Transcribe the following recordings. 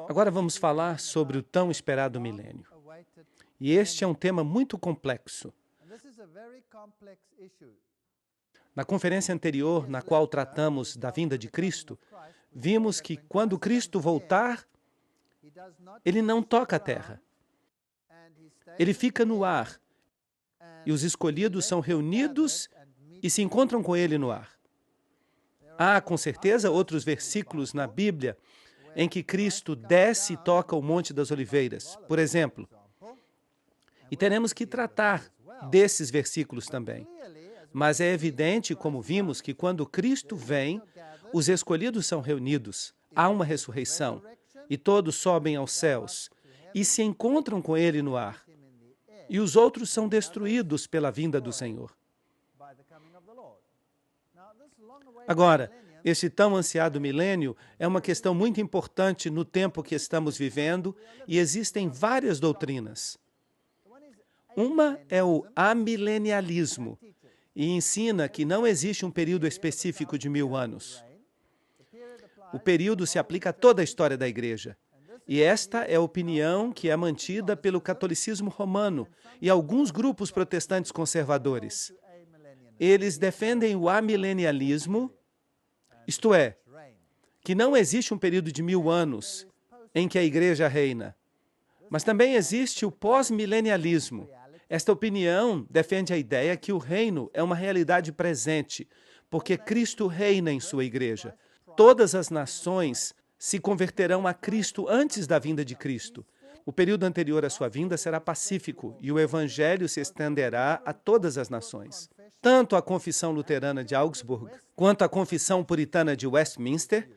Agora vamos falar sobre o tão esperado milênio. E este é um tema muito complexo. Na conferência anterior, na qual tratamos da vinda de Cristo, vimos que quando Cristo voltar, ele não toca a terra. Ele fica no ar. E os escolhidos são reunidos e se encontram com ele no ar. Há, com certeza, outros versículos na Bíblia em que Cristo desce e toca o Monte das Oliveiras, por exemplo. E teremos que tratar desses versículos também. Mas é evidente, como vimos, que quando Cristo vem, os escolhidos são reunidos, há uma ressurreição, e todos sobem aos céus e se encontram com ele no ar. E os outros são destruídos pela vinda do Senhor. Agora, esse tão ansiado milênio é uma questão muito importante no tempo que estamos vivendo e existem várias doutrinas. Uma é o amilenialismo e ensina que não existe um período específico de 1000 anos. O período se aplica a toda a história da Igreja. E esta é a opinião que é mantida pelo catolicismo romano e alguns grupos protestantes conservadores. Eles defendem o amilenialismo, isto é, que não existe um período de 1000 anos em que a Igreja reina. Mas também existe o pós-milenialismo. Esta opinião defende a ideia que o reino é uma realidade presente, porque Cristo reina em sua Igreja. Todas as nações se converterão a Cristo antes da vinda de Cristo. O período anterior à sua vinda será pacífico e o Evangelho se estenderá a todas as nações. Tanto a Confissão Luterana de Augsburg quanto a Confissão Puritana de Westminster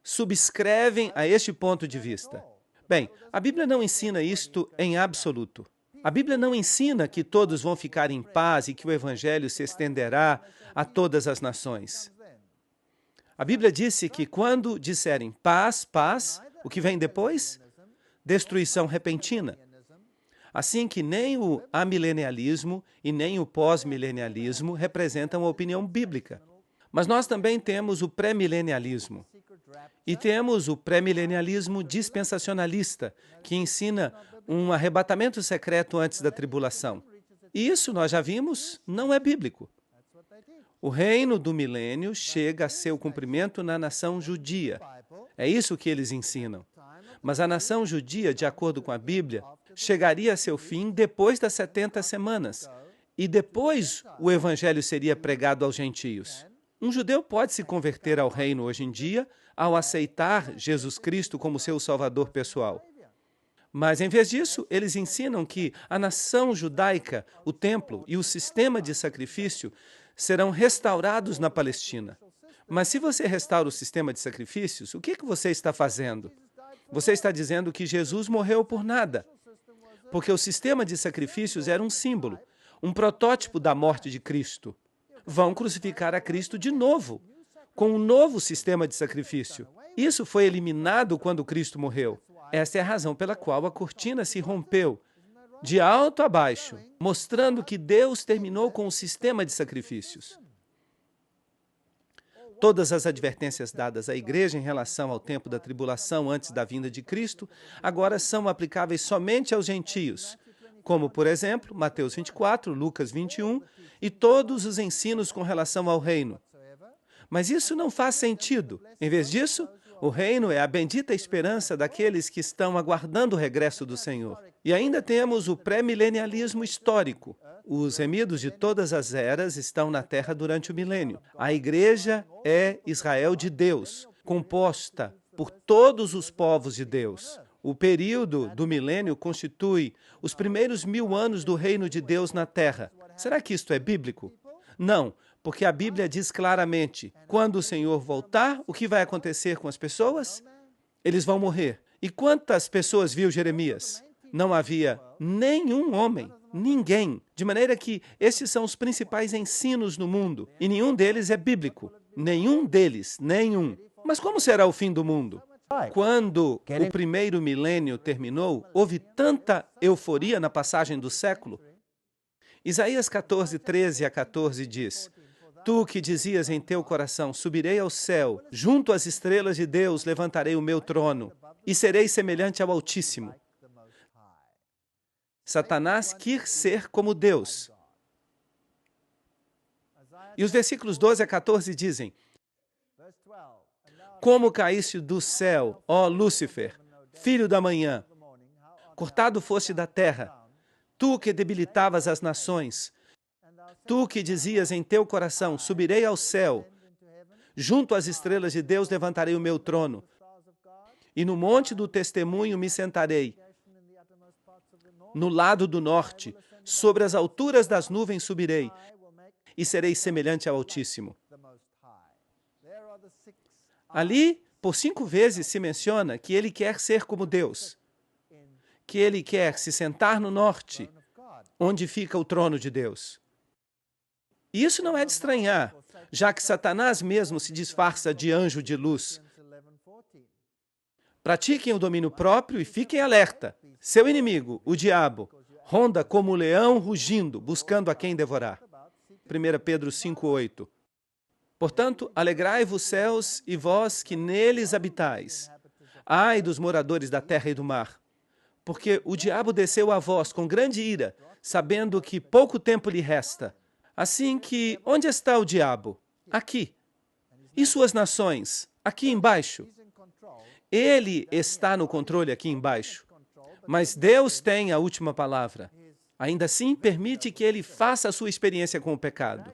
subscrevem a este ponto de vista. Bem, a Bíblia não ensina isto em absoluto. A Bíblia não ensina que todos vão ficar em paz e que o Evangelho se estenderá a todas as nações. A Bíblia disse que quando disserem paz, paz, o que vem depois? Destruição repentina. Assim que nem o amilenialismo e nem o pós-milenialismo representam a opinião bíblica. Mas nós também temos o pré-milenialismo. E temos o pré-milenialismo dispensacionalista, que ensina um arrebatamento secreto antes da tribulação. E isso, nós já vimos, não é bíblico. O reino do milênio chega a seu cumprimento na nação judia. É isso que eles ensinam. Mas a nação judia, de acordo com a Bíblia, chegaria a seu fim depois das 70 semanas. E depois o evangelho seria pregado aos gentios. Um judeu pode se converter ao reino hoje em dia ao aceitar Jesus Cristo como seu salvador pessoal. Mas, em vez disso, eles ensinam que a nação judaica, o templo e o sistema de sacrifício serão restaurados na Palestina. Mas se você restaura o sistema de sacrifícios, o que você está fazendo? Você está dizendo que Jesus morreu por nada, porque o sistema de sacrifícios era um símbolo, um protótipo da morte de Cristo. Vão crucificar a Cristo de novo, com um novo sistema de sacrifício. Isso foi eliminado quando Cristo morreu. Esta é a razão pela qual a cortina se rompeu, de alto a baixo, mostrando que Deus terminou com o sistema de sacrifícios. Todas as advertências dadas à igreja em relação ao tempo da tribulação antes da vinda de Cristo agora são aplicáveis somente aos gentios, como, por exemplo, Mateus 24, Lucas 21 e todos os ensinos com relação ao reino. Mas isso não faz sentido. Em vez disso, o reino é a bendita esperança daqueles que estão aguardando o regresso do Senhor. E ainda temos o pré-milenialismo histórico. Os remidos de todas as eras estão na terra durante o milênio. A igreja é Israel de Deus, composta por todos os povos de Deus. O período do milênio constitui os primeiros 1000 anos do reino de Deus na terra. Será que isto é bíblico? Não, porque a Bíblia diz claramente, quando o Senhor voltar, o que vai acontecer com as pessoas? Eles vão morrer. E quantas pessoas viu Jeremias? Não havia nenhum homem, ninguém. De maneira que esses são os principais ensinos no mundo, e nenhum deles é bíblico. Nenhum deles, nenhum. Mas como será o fim do mundo? Quando o primeiro milênio terminou, houve tanta euforia na passagem do século. Isaías 14, 13 a 14 diz, Tu que dizias em teu coração, subirei ao céu, junto às estrelas de Deus levantarei o meu trono, e serei semelhante ao Altíssimo. Satanás quis ser como Deus. E os versículos 12 a 14 dizem: Como caíste do céu, ó Lúcifer, filho da manhã, cortado foste da terra, tu que debilitavas as nações, tu que dizias em teu coração, subirei ao céu, junto às estrelas de Deus levantarei o meu trono, e no monte do testemunho me sentarei, no lado do norte, sobre as alturas das nuvens subirei, e serei semelhante ao Altíssimo. Ali, por 5 vezes se menciona que ele quer ser como Deus, que ele quer se sentar no norte, onde fica o trono de Deus. E isso não é de estranhar, já que Satanás mesmo se disfarça de anjo de luz. Pratiquem o domínio próprio e fiquem alerta. Seu inimigo, o diabo, ronda como um leão rugindo, buscando a quem devorar. 1 Pedro 5:8. Portanto, alegrai-vos céus e vós que neles habitais. Ai dos moradores da terra e do mar, porque o diabo desceu a vós com grande ira, sabendo que pouco tempo lhe resta. Assim que, onde está o diabo? Aqui. E suas nações? Aqui embaixo. Ele está no controle aqui embaixo. Mas Deus tem a última palavra. Ainda assim, permite que ele faça a sua experiência com o pecado.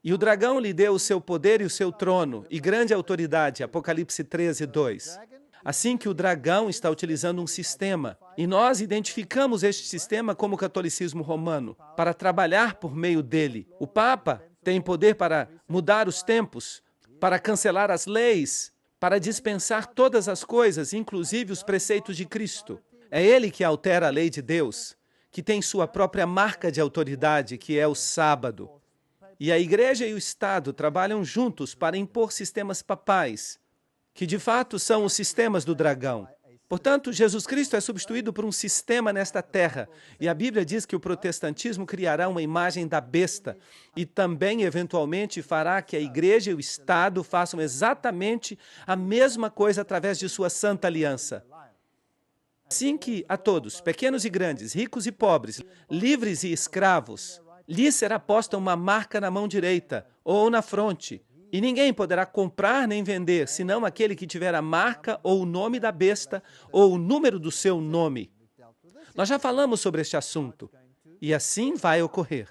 E o dragão lhe deu o seu poder e o seu trono, e grande autoridade, Apocalipse 13:2. Assim que o dragão está utilizando um sistema, e nós identificamos este sistema como o catolicismo romano, para trabalhar por meio dele. O Papa tem poder para mudar os tempos, para cancelar as leis, para dispensar todas as coisas, inclusive os preceitos de Cristo. É ele que altera a lei de Deus, que tem sua própria marca de autoridade, que é o sábado. E a Igreja e o Estado trabalham juntos para impor sistemas papais, que de fato são os sistemas do dragão. Portanto, Jesus Cristo é substituído por um sistema nesta terra, e a Bíblia diz que o protestantismo criará uma imagem da besta e também, eventualmente, fará que a Igreja e o Estado façam exatamente a mesma coisa através de sua santa aliança. Assim que a todos, pequenos e grandes, ricos e pobres, livres e escravos, lhes será posta uma marca na mão direita ou na fronte, e ninguém poderá comprar nem vender, senão aquele que tiver a marca ou o nome da besta ou o número do seu nome. Nós já falamos sobre este assunto, e assim vai ocorrer.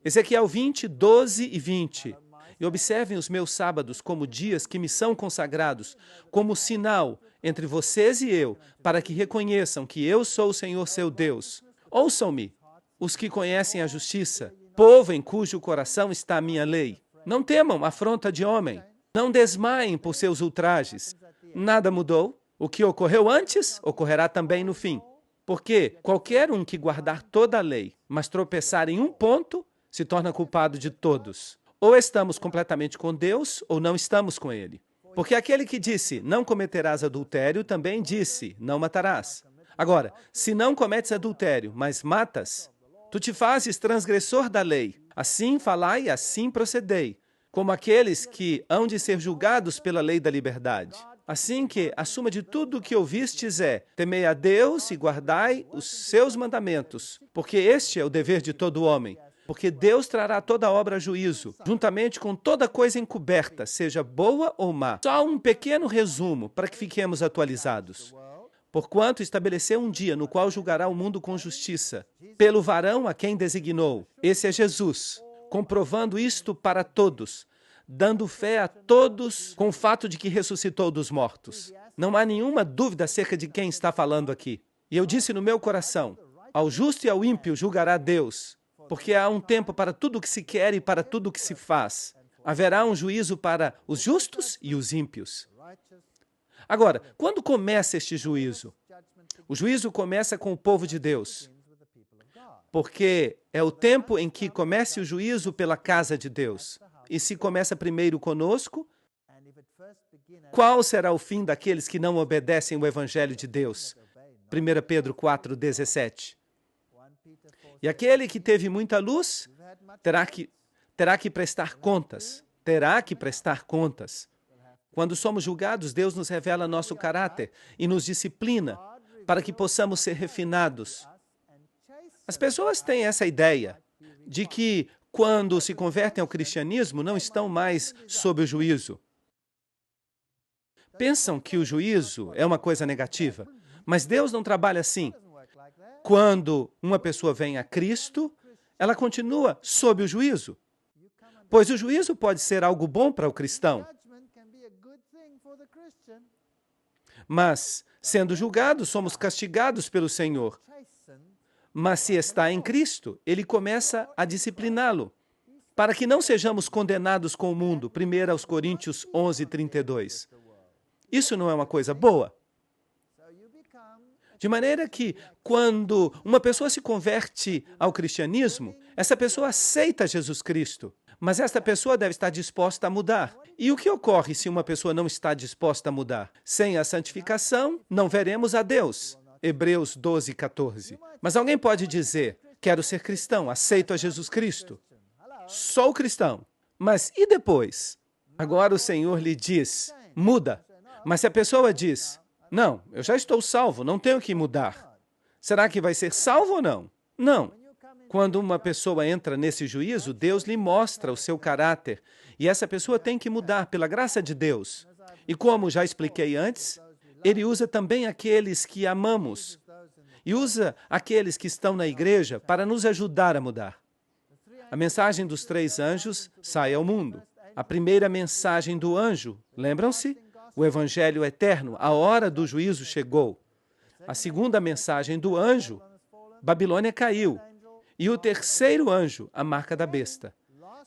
Ezequiel 20, 12 e 20. E observem os meus sábados como dias que me são consagrados, como sinal entre vocês e eu, para que reconheçam que eu sou o Senhor seu Deus. Ouçam-me, os que conhecem a justiça, povo em cujo coração está a minha lei. Não temam afronta de homem, não desmaiem por seus ultrajes. Nada mudou. O que ocorreu antes, ocorrerá também no fim. Porque qualquer um que guardar toda a lei, mas tropeçar em um ponto, se torna culpado de todos. Ou estamos completamente com Deus, ou não estamos com Ele. Porque aquele que disse, não cometerás adultério, também disse, não matarás. Agora, se não cometes adultério, mas matas, tu te fazes transgressor da lei. Assim falai e assim procedei, como aqueles que hão de ser julgados pela lei da liberdade. Assim que a suma de tudo o que ouvistes é, temei a Deus e guardai os seus mandamentos, porque este é o dever de todo homem. Porque Deus trará toda obra a juízo, juntamente com toda coisa encoberta, seja boa ou má. Só um pequeno resumo para que fiquemos atualizados. Porquanto estabeleceu um dia no qual julgará o mundo com justiça, pelo varão a quem designou. Esse é Jesus, comprovando isto para todos, dando fé a todos com o fato de que ressuscitou dos mortos. Não há nenhuma dúvida acerca de quem está falando aqui. E eu disse no meu coração, ao justo e ao ímpio julgará Deus, porque há um tempo para tudo o que se quer e para tudo o que se faz. Haverá um juízo para os justos e os ímpios. Agora, quando começa este juízo? O juízo começa com o povo de Deus, porque é o tempo em que começa o juízo pela casa de Deus. E se começa primeiro conosco, qual será o fim daqueles que não obedecem o Evangelho de Deus? 1 Pedro 4:17. E aquele que teve muita luz terá que prestar contas. Terá que prestar contas. Quando somos julgados, Deus nos revela nosso caráter e nos disciplina para que possamos ser refinados. As pessoas têm essa ideia de que, quando se convertem ao cristianismo, não estão mais sob o juízo. Pensam que o juízo é uma coisa negativa, mas Deus não trabalha assim. Quando uma pessoa vem a Cristo, ela continua sob o juízo, pois o juízo pode ser algo bom para o cristão. Mas, sendo julgados, somos castigados pelo Senhor. Mas se está em Cristo, Ele começa a discipliná-lo, para que não sejamos condenados com o mundo. 1 Coríntios 11:32. Isso não é uma coisa boa? De maneira que, quando uma pessoa se converte ao cristianismo, essa pessoa aceita Jesus Cristo, mas esta pessoa deve estar disposta a mudar. E o que ocorre se uma pessoa não está disposta a mudar? Sem a santificação, não veremos a Deus. Hebreus 12:14. Mas alguém pode dizer, quero ser cristão, aceito a Jesus Cristo. Sou cristão. Mas e depois? Agora o Senhor lhe diz, muda. Mas se a pessoa diz, não, eu já estou salvo, não tenho que mudar. Será que vai ser salvo ou não? Não. Quando uma pessoa entra nesse juízo, Deus lhe mostra o seu caráter. E essa pessoa tem que mudar pela graça de Deus. E como já expliquei antes, Ele usa também aqueles que amamos. E usa aqueles que estão na igreja para nos ajudar a mudar. A mensagem dos 3 anjos sai ao mundo. A primeira mensagem do anjo, lembram-se? O evangelho eterno, a hora do juízo chegou. A segunda mensagem do anjo, Babilônia caiu. E o terceiro anjo, a marca da besta.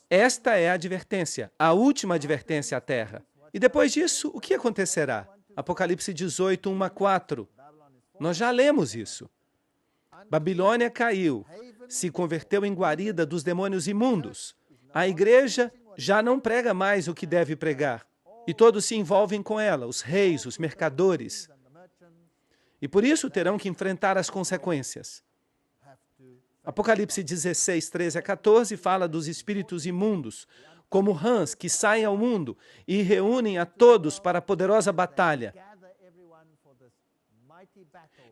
Esta é a advertência, a última advertência à terra. E depois disso, o que acontecerá? Apocalipse 18, 1-4. Nós já lemos isso. Babilônia caiu, se converteu em guarida dos demônios imundos. A igreja já não prega mais o que deve pregar. E todos se envolvem com ela, os reis, os mercadores. E por isso terão que enfrentar as consequências. Apocalipse 16, 13-14 fala dos espíritos imundos, como rãs que saem ao mundo e reúnem a todos para a poderosa batalha.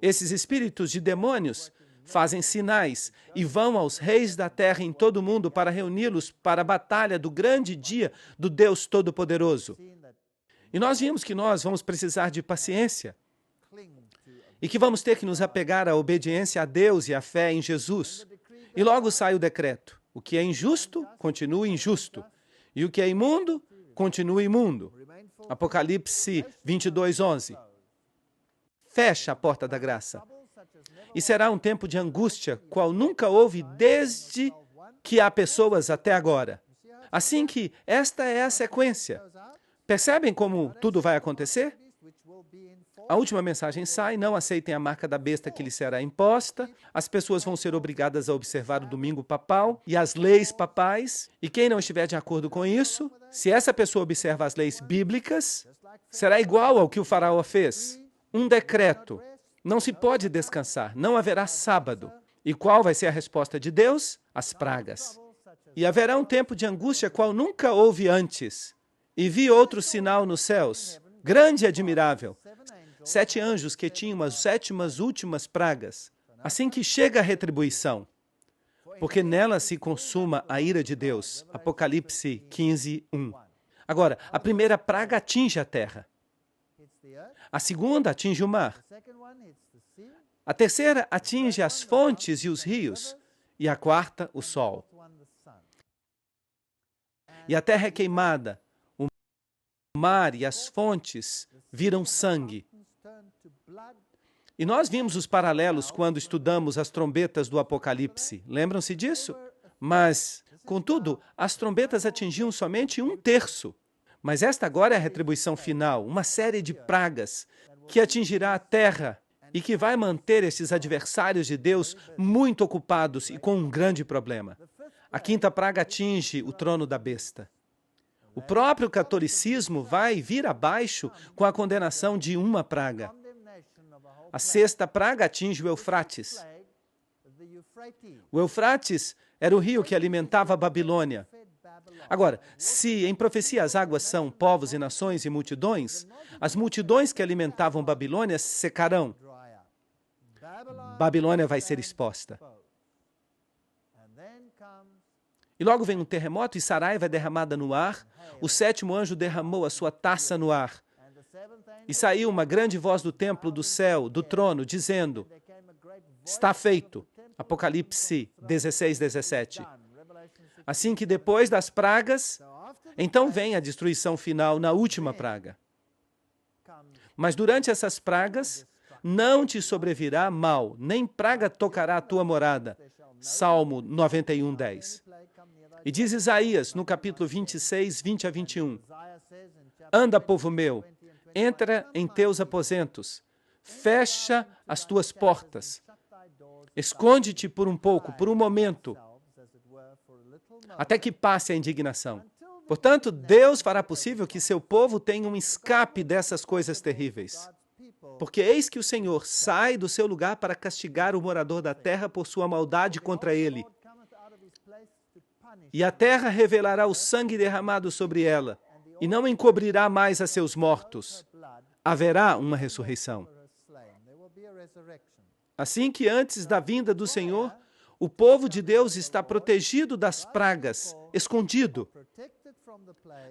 Esses espíritos de demônios fazem sinais e vão aos reis da terra em todo o mundo para reuni-los para a batalha do grande dia do Deus Todo-Poderoso. E nós vimos que nós vamos precisar de paciência e que vamos ter que nos apegar à obediência a Deus e à fé em Jesus. E logo sai o decreto. O que é injusto, continua injusto. E o que é imundo, continua imundo. Apocalipse 22, 11. Fecha a porta da graça. E será um tempo de angústia, qual nunca houve desde que há pessoas até agora. Assim que esta é a sequência. Percebem como tudo vai acontecer? A última mensagem sai, não aceitem a marca da besta que lhes será imposta, as pessoas vão ser obrigadas a observar o domingo papal e as leis papais, e quem não estiver de acordo com isso, se essa pessoa observa as leis bíblicas, será igual ao que o faraó fez. Um decreto. Não se pode descansar, não haverá sábado. E qual vai ser a resposta de Deus? As pragas. E haverá um tempo de angústia qual nunca houve antes. E vi outro sinal nos céus, grande e admirável. 7 anjos que tinham as 7ª últimas pragas. Assim que chega a retribuição, porque nela se consuma a ira de Deus. Apocalipse 15, 1. Agora, a primeira praga atinge a terra. A segunda atinge o mar. A terceira atinge as fontes e os rios. E a quarta, o sol. E a terra é queimada. O mar e as fontes viram sangue. E nós vimos os paralelos quando estudamos as trombetas do Apocalipse. Lembram-se disso? Mas, contudo, as trombetas atingiam somente 1/3. Mas esta agora é a retribuição final, uma série de pragas que atingirá a terra e que vai manter esses adversários de Deus muito ocupados e com um grande problema. A 5ª praga atinge o trono da besta. O próprio catolicismo vai vir abaixo com a condenação de uma praga. A 6ª praga atinge o Eufrates. O Eufrates era o rio que alimentava a Babilônia. Agora, se em profecia as águas são povos e nações e multidões, as multidões que alimentavam Babilônia secarão. Babilônia vai ser exposta. E logo vem um terremoto e Saraiva é derramada no ar. O 7º anjo derramou a sua taça no ar. E saiu uma grande voz do templo, do céu, do trono, dizendo: está feito. Apocalipse 16, 17. Assim que depois das pragas, então vem a destruição final na última praga. Mas durante essas pragas, não te sobrevirá mal, nem praga tocará a tua morada. Salmo 91, 10. E diz Isaías, no capítulo 26, 20 a 21. Anda, povo meu, entra em teus aposentos, fecha as tuas portas, esconde-te por um pouco, por um momento, até que passe a indignação. Portanto, Deus fará possível que seu povo tenha um escape dessas coisas terríveis. Porque eis que o Senhor sai do seu lugar para castigar o morador da terra por sua maldade contra ele. E a terra revelará o sangue derramado sobre ela, e não encobrirá mais a seus mortos. Haverá uma ressurreição. Assim que antes da vinda do Senhor, o povo de Deus está protegido das pragas, escondido.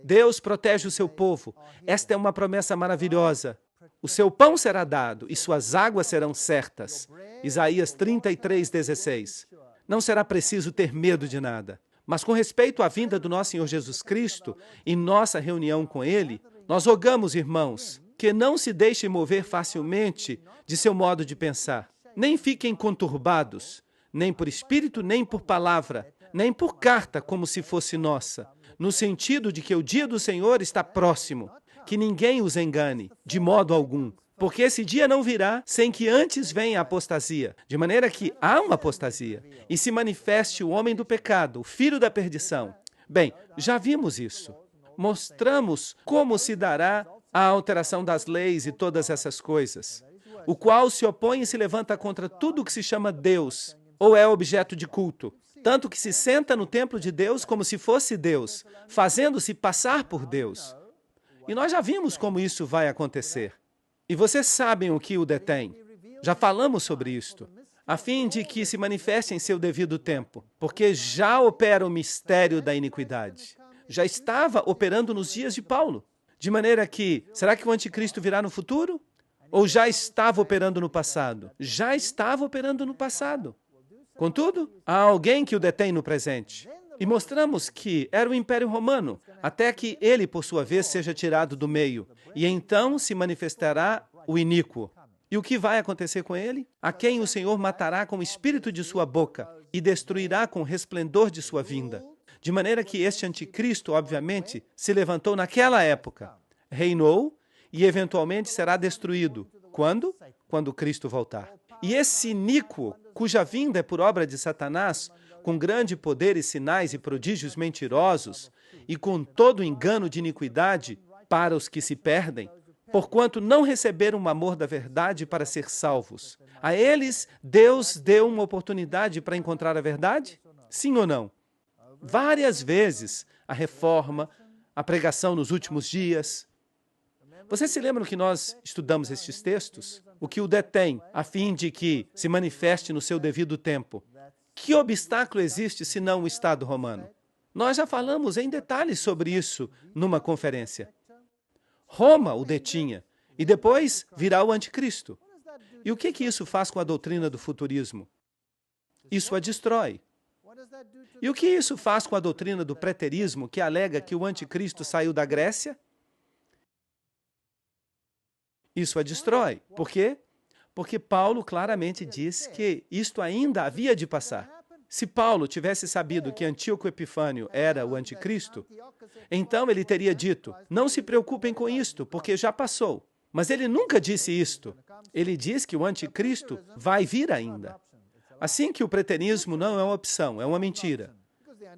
Deus protege o seu povo. Esta é uma promessa maravilhosa. O seu pão será dado e suas águas serão certas. Isaías 33, 16. Não será preciso ter medo de nada. Mas com respeito à vinda do nosso Senhor Jesus Cristo e nossa reunião com Ele, nós rogamos, irmãos, que não se deixem mover facilmente de seu modo de pensar. Nem fiquem conturbados, nem por espírito, nem por palavra, nem por carta como se fosse nossa, no sentido de que o dia do Senhor está próximo, que ninguém os engane, de modo algum. Porque esse dia não virá sem que antes venha a apostasia, de maneira que há uma apostasia, e se manifeste o homem do pecado, o filho da perdição. Bem, já vimos isso. Mostramos como se dará a alteração das leis e todas essas coisas, o qual se opõe e se levanta contra tudo o que se chama Deus, ou é objeto de culto, tanto que se senta no templo de Deus como se fosse Deus, fazendo-se passar por Deus. E nós já vimos como isso vai acontecer. E vocês sabem o que o detém. Já falamos sobre isto, a fim de que se manifeste em seu devido tempo, porque já opera o mistério da iniquidade. Já estava operando nos dias de Paulo. De maneira que, será que o anticristo virá no futuro? Ou já estava operando no passado? Já estava operando no passado. Contudo, há alguém que o detém no presente. E mostramos que era o Império Romano, até que ele, por sua vez, seja tirado do meio. E então se manifestará o iníquo. E o que vai acontecer com ele? A quem o Senhor matará com o espírito de sua boca e destruirá com o resplendor de sua vinda. De maneira que este anticristo, obviamente, se levantou naquela época, reinou e eventualmente será destruído. Quando? Quando Cristo voltar. E esse iníquo, cuja vinda é por obra de Satanás, com grande poder e sinais e prodígios mentirosos, e com todo engano de iniquidade para os que se perdem, porquanto não receberam o amor da verdade para ser salvos. A eles, Deus deu uma oportunidade para encontrar a verdade? Sim ou não? Várias vezes, a reforma, a pregação nos últimos dias. Vocês se lembram que nós estudamos estes textos? O que o detém, a fim de que se manifeste no seu devido tempo. Que obstáculo existe senão o Estado romano? Nós já falamos em detalhes sobre isso numa conferência. Roma o detinha, e depois virá o anticristo. E o que isso faz com a doutrina do futurismo? Isso a destrói. E o que isso faz com a doutrina do preterismo, que alega que o anticristo saiu da Grécia? Isso a destrói. Por quê? Porque Paulo claramente diz que isto ainda havia de passar. Se Paulo tivesse sabido que Antíoco Epifânio era o anticristo, então ele teria dito, não se preocupem com isto, porque já passou. Mas ele nunca disse isto. Ele diz que o anticristo vai vir ainda. Assim que o preterismo não é uma opção, é uma mentira.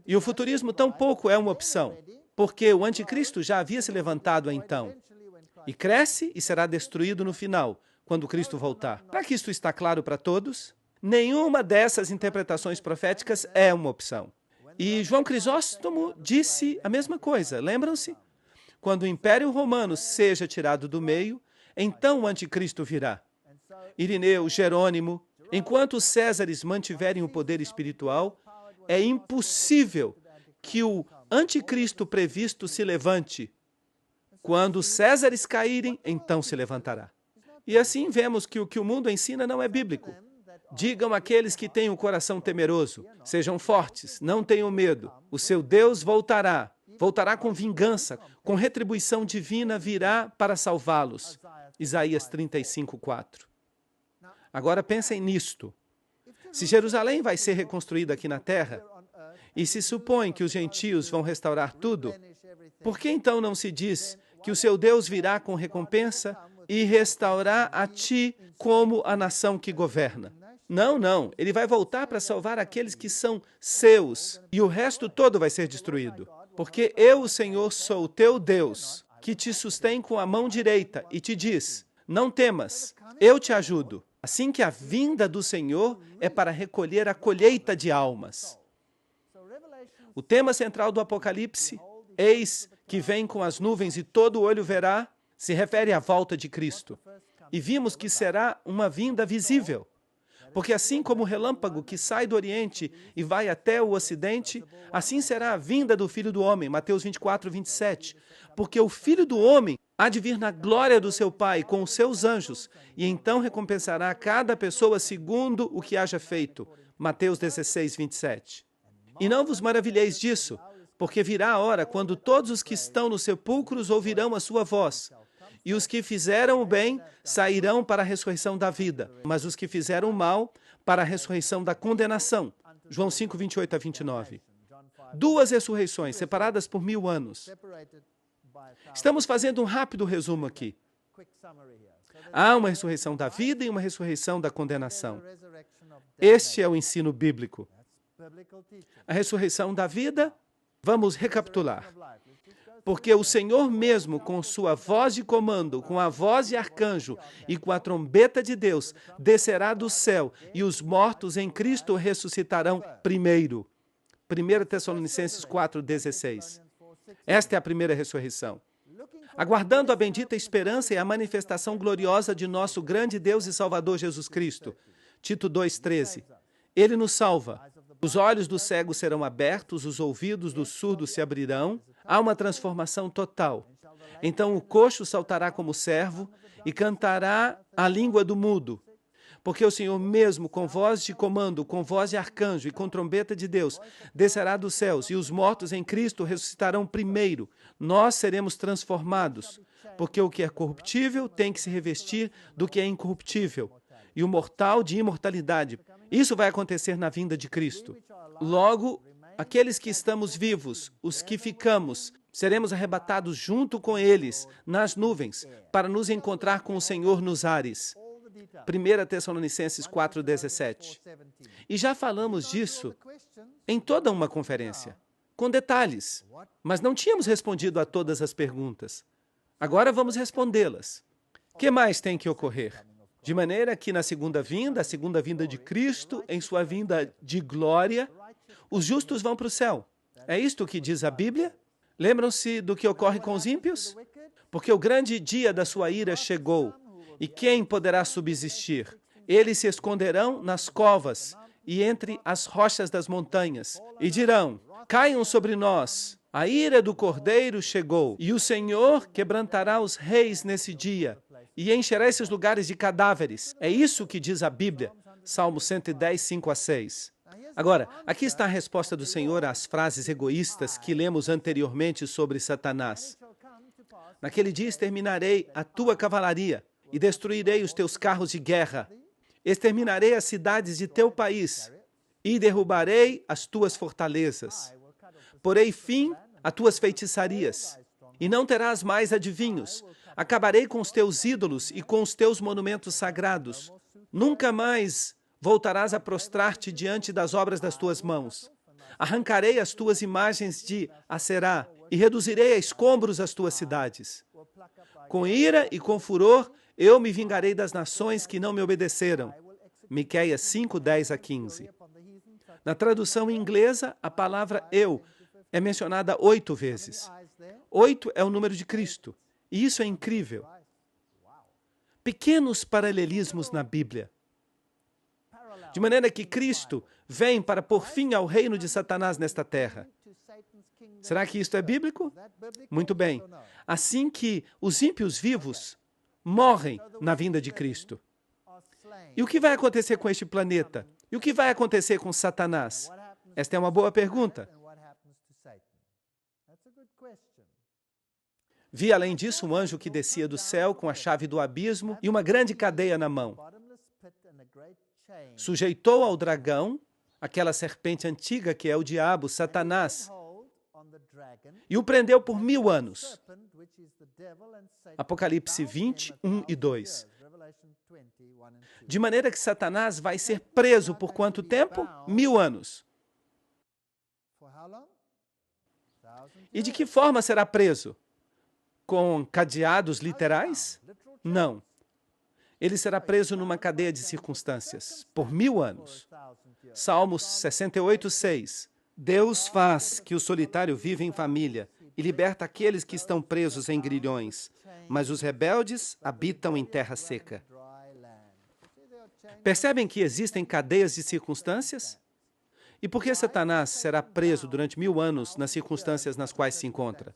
E o futurismo tampouco é uma opção, porque o anticristo já havia se levantado então. E cresce e será destruído no final, quando Cristo voltar. Para que isto está claro para todos? Nenhuma dessas interpretações proféticas é uma opção. E João Crisóstomo disse a mesma coisa, lembram-se? Quando o Império Romano seja tirado do meio, então o anticristo virá. Irineu, Jerônimo, enquanto os Césares mantiverem o poder espiritual, é impossível que o anticristo previsto se levante. Quando os Césares caírem, então se levantará. E assim vemos que o que o mundo ensina não é bíblico. Digam àqueles que têm o coração temeroso, sejam fortes, não tenham medo. O seu Deus voltará, voltará com vingança, com retribuição divina virá para salvá-los. Isaías 35:4. Agora pensem nisto. Se Jerusalém vai ser reconstruída aqui na terra, e se supõe que os gentios vão restaurar tudo, por que então não se diz que o seu Deus virá com recompensa e restaurar a ti como a nação que governa? Não. Ele vai voltar para salvar aqueles que são seus, e o resto todo vai ser destruído. Porque eu, o Senhor, sou o teu Deus, que te sustém com a mão direita e te diz, não temas, eu te ajudo. Assim que a vinda do Senhor é para recolher a colheita de almas. O tema central do Apocalipse, eis que vem com as nuvens e todo olho verá, se refere à volta de Cristo. E vimos que será uma vinda visível. Porque assim como o relâmpago que sai do Oriente e vai até o Ocidente, assim será a vinda do Filho do Homem, Mateus 24:27. Porque o Filho do Homem há de vir na glória do seu Pai com os seus anjos, e então recompensará cada pessoa segundo o que haja feito, Mateus 16:27. E não vos maravilheis disso, porque virá a hora quando todos os que estão nos sepulcros ouvirão a sua voz. E os que fizeram o bem sairão para a ressurreição da vida, mas os que fizeram o mal para a ressurreição da condenação. João 5:28-29. Duas ressurreições separadas por 1000 anos. Estamos fazendo um rápido resumo aqui. Há uma ressurreição da vida e uma ressurreição da condenação. Este é o ensino bíblico. A ressurreição da vida, vamos recapitular. Porque o Senhor mesmo, com sua voz de comando, com a voz de arcanjo e com a trombeta de Deus, descerá do céu e os mortos em Cristo ressuscitarão primeiro. 1 Tessalonicenses 4:16. Esta é a primeira ressurreição. Aguardando a bendita esperança e a manifestação gloriosa de nosso grande Deus e Salvador Jesus Cristo. Tito 2:13. Ele nos salva. Os olhos dos cegos serão abertos, os ouvidos dos surdos se abrirão. Há uma transformação total. Então o coxo saltará como servo e cantará a língua do mudo. Porque o Senhor mesmo, com voz de comando, com voz de arcanjo e com trombeta de Deus, descerá dos céus, e os mortos em Cristo ressuscitarão primeiro. Nós seremos transformados, porque o que é corruptível tem que se revestir do que é incorruptível, e o mortal de imortalidade. Isso vai acontecer na vinda de Cristo. Logo, aqueles que estamos vivos, os que ficamos, seremos arrebatados junto com eles nas nuvens, para nos encontrar com o Senhor nos ares. 1 Tessalonicenses 4:17. E já falamos disso em toda uma conferência, com detalhes, mas não tínhamos respondido a todas as perguntas. Agora vamos respondê-las. O que mais tem que ocorrer? De maneira que na segunda vinda, a segunda vinda de Cristo, em sua vinda de glória, os justos vão para o céu. É isto que diz a Bíblia? Lembram-se do que ocorre com os ímpios? Porque o grande dia da sua ira chegou. E quem poderá subsistir? Eles se esconderão nas covas e entre as rochas das montanhas. E dirão, caiam sobre nós. A ira do Cordeiro chegou. E o Senhor quebrantará os reis nesse dia. E encherá esses lugares de cadáveres. É isso que diz a Bíblia. Salmo 110, 5-6. Agora, aqui está a resposta do Senhor às frases egoístas que lemos anteriormente sobre Satanás. Naquele dia exterminarei a tua cavalaria e destruirei os teus carros de guerra. Exterminarei as cidades de teu país e derrubarei as tuas fortalezas. Porei fim a tuas feitiçarias e não terás mais adivinhos. Acabarei com os teus ídolos e com os teus monumentos sagrados. Nunca mais voltarás a prostrar-te diante das obras das tuas mãos. Arrancarei as tuas imagens de Aserá e reduzirei a escombros as tuas cidades. Com ira e com furor, eu me vingarei das nações que não me obedeceram. Miqueias 5:10-15. Na tradução inglesa, a palavra eu é mencionada 8 vezes. 8 é o número de Cristo. E isso é incrível. Pequenos paralelismos na Bíblia. De maneira que Cristo vem para pôr fim ao reino de Satanás nesta terra. Será que isto é bíblico? Muito bem. Assim que os ímpios vivos morrem na vinda de Cristo. E o que vai acontecer com este planeta? E o que vai acontecer com Satanás? Esta é uma boa pergunta. Vi, além disso, um anjo que descia do céu com a chave do abismo e uma grande cadeia na mão. Sujeitou ao dragão, aquela serpente antiga que é o diabo, Satanás, e o prendeu por 1000 anos. Apocalipse 20, 1 e 2. De maneira que Satanás vai ser preso por quanto tempo? 1000 anos. E de que forma será preso? Com cadeados literais? Não. Ele será preso numa cadeia de circunstâncias, por 1000 anos. Salmos 68, 6. Deus faz que o solitário viva em família e liberta aqueles que estão presos em grilhões, mas os rebeldes habitam em terra seca. Percebem que existem cadeias de circunstâncias? E por que Satanás será preso durante 1000 anos nas circunstâncias nas quais se encontra?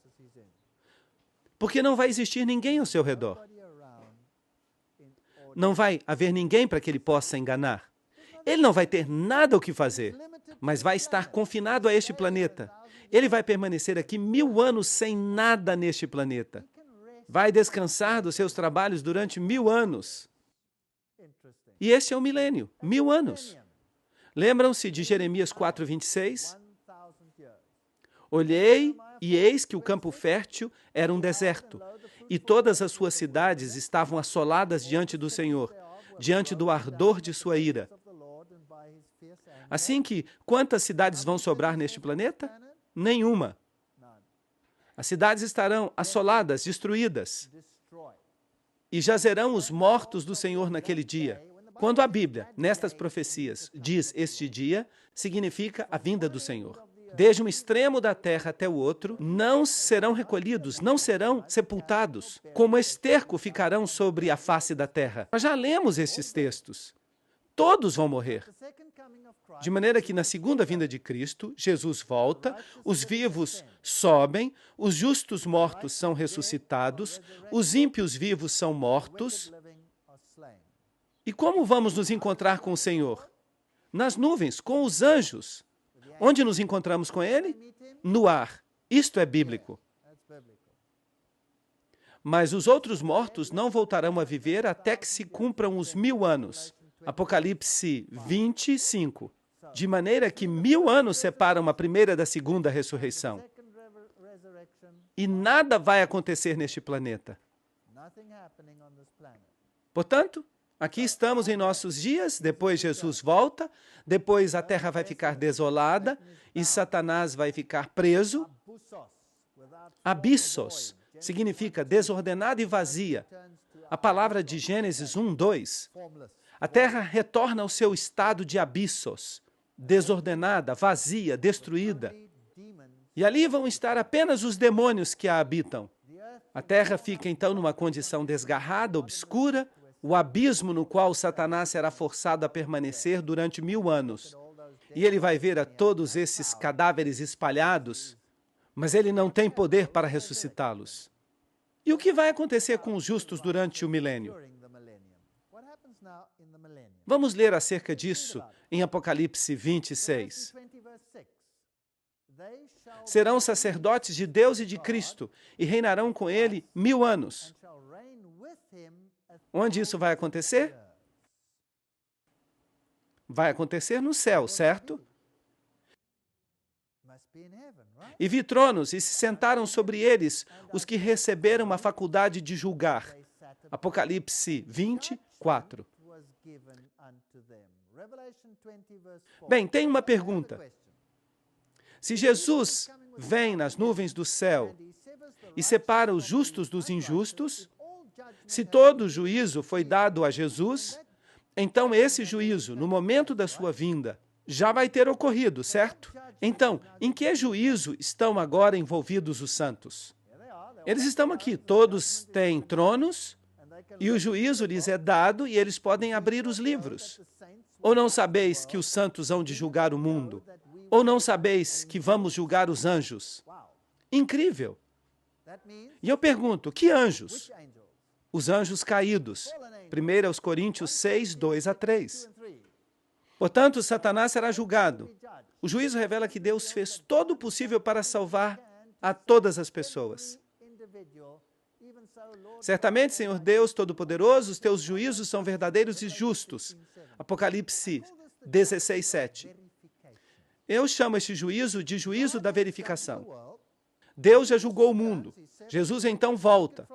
Porque não vai existir ninguém ao seu redor. Não vai haver ninguém para que ele possa enganar. Ele não vai ter nada o que fazer, mas vai estar confinado a este planeta. Ele vai permanecer aqui 1000 anos sem nada neste planeta. Vai descansar dos seus trabalhos durante 1000 anos. E este é o milênio, 1000 anos. Lembram-se de Jeremias 4:26? Olhei e eis que o campo fértil era um deserto, e todas as suas cidades estavam assoladas diante do Senhor, diante do ardor de sua ira. Assim que, quantas cidades vão sobrar neste planeta? Nenhuma. As cidades estarão assoladas, destruídas, e jazerão os mortos do Senhor naquele dia. Quando a Bíblia, nestas profecias, diz este dia, significa a vinda do Senhor. Desde um extremo da terra até o outro, não serão recolhidos, não serão sepultados. Como esterco ficarão sobre a face da terra. Nós já lemos estes textos. Todos vão morrer. De maneira que na segunda vinda de Cristo, Jesus volta, os vivos sobem, os justos mortos são ressuscitados, os ímpios vivos são mortos. E como vamos nos encontrar com o Senhor? Nas nuvens, com os anjos. Onde nos encontramos com Ele? No ar. Isto é bíblico. Mas os outros mortos não voltarão a viver até que se cumpram os 1000 anos. Apocalipse 25. De maneira que 1000 anos separam a primeira da segunda ressurreição. E nada vai acontecer neste planeta. Portanto, aqui estamos em nossos dias, depois Jesus volta, depois a terra vai ficar desolada e Satanás vai ficar preso. Abissos significa desordenada e vazia. A palavra de Gênesis 1:2. A terra retorna ao seu estado de abissos, desordenada, vazia, destruída. E ali vão estar apenas os demônios que a habitam. A terra fica então numa condição desgarrada, obscura, o abismo no qual Satanás será forçado a permanecer durante 1000 anos. E ele vai ver a todos esses cadáveres espalhados, mas ele não tem poder para ressuscitá-los. E o que vai acontecer com os justos durante o milênio? Vamos ler acerca disso em Apocalipse 26. Serão sacerdotes de Deus e de Cristo e reinarão com ele 1000 anos. Onde isso vai acontecer? Vai acontecer no céu, certo? E vi tronos e se sentaram sobre eles os que receberam a faculdade de julgar. Apocalipse 20, 4. Bem, tem uma pergunta. Se Jesus vem nas nuvens do céu e separa os justos dos injustos, se todo o juízo foi dado a Jesus, então esse juízo, no momento da sua vinda, já vai ter ocorrido, certo? Então, em que juízo estão agora envolvidos os santos? Eles estão aqui, todos têm tronos, e o juízo lhes é dado e eles podem abrir os livros. Ou não sabeis que os santos hão de julgar o mundo? Ou não sabeis que vamos julgar os anjos? Incrível! E eu pergunto, que anjos? Os anjos caídos. 1 Coríntios 6, 2 a 3. Portanto, Satanás será julgado. O juízo revela que Deus fez todo o possível para salvar a todas as pessoas. Certamente, Senhor Deus Todo-Poderoso, os teus juízos são verdadeiros e justos. Apocalipse 16, 7. Eu chamo este juízo de juízo da verificação. Deus já julgou o mundo. Jesus então volta.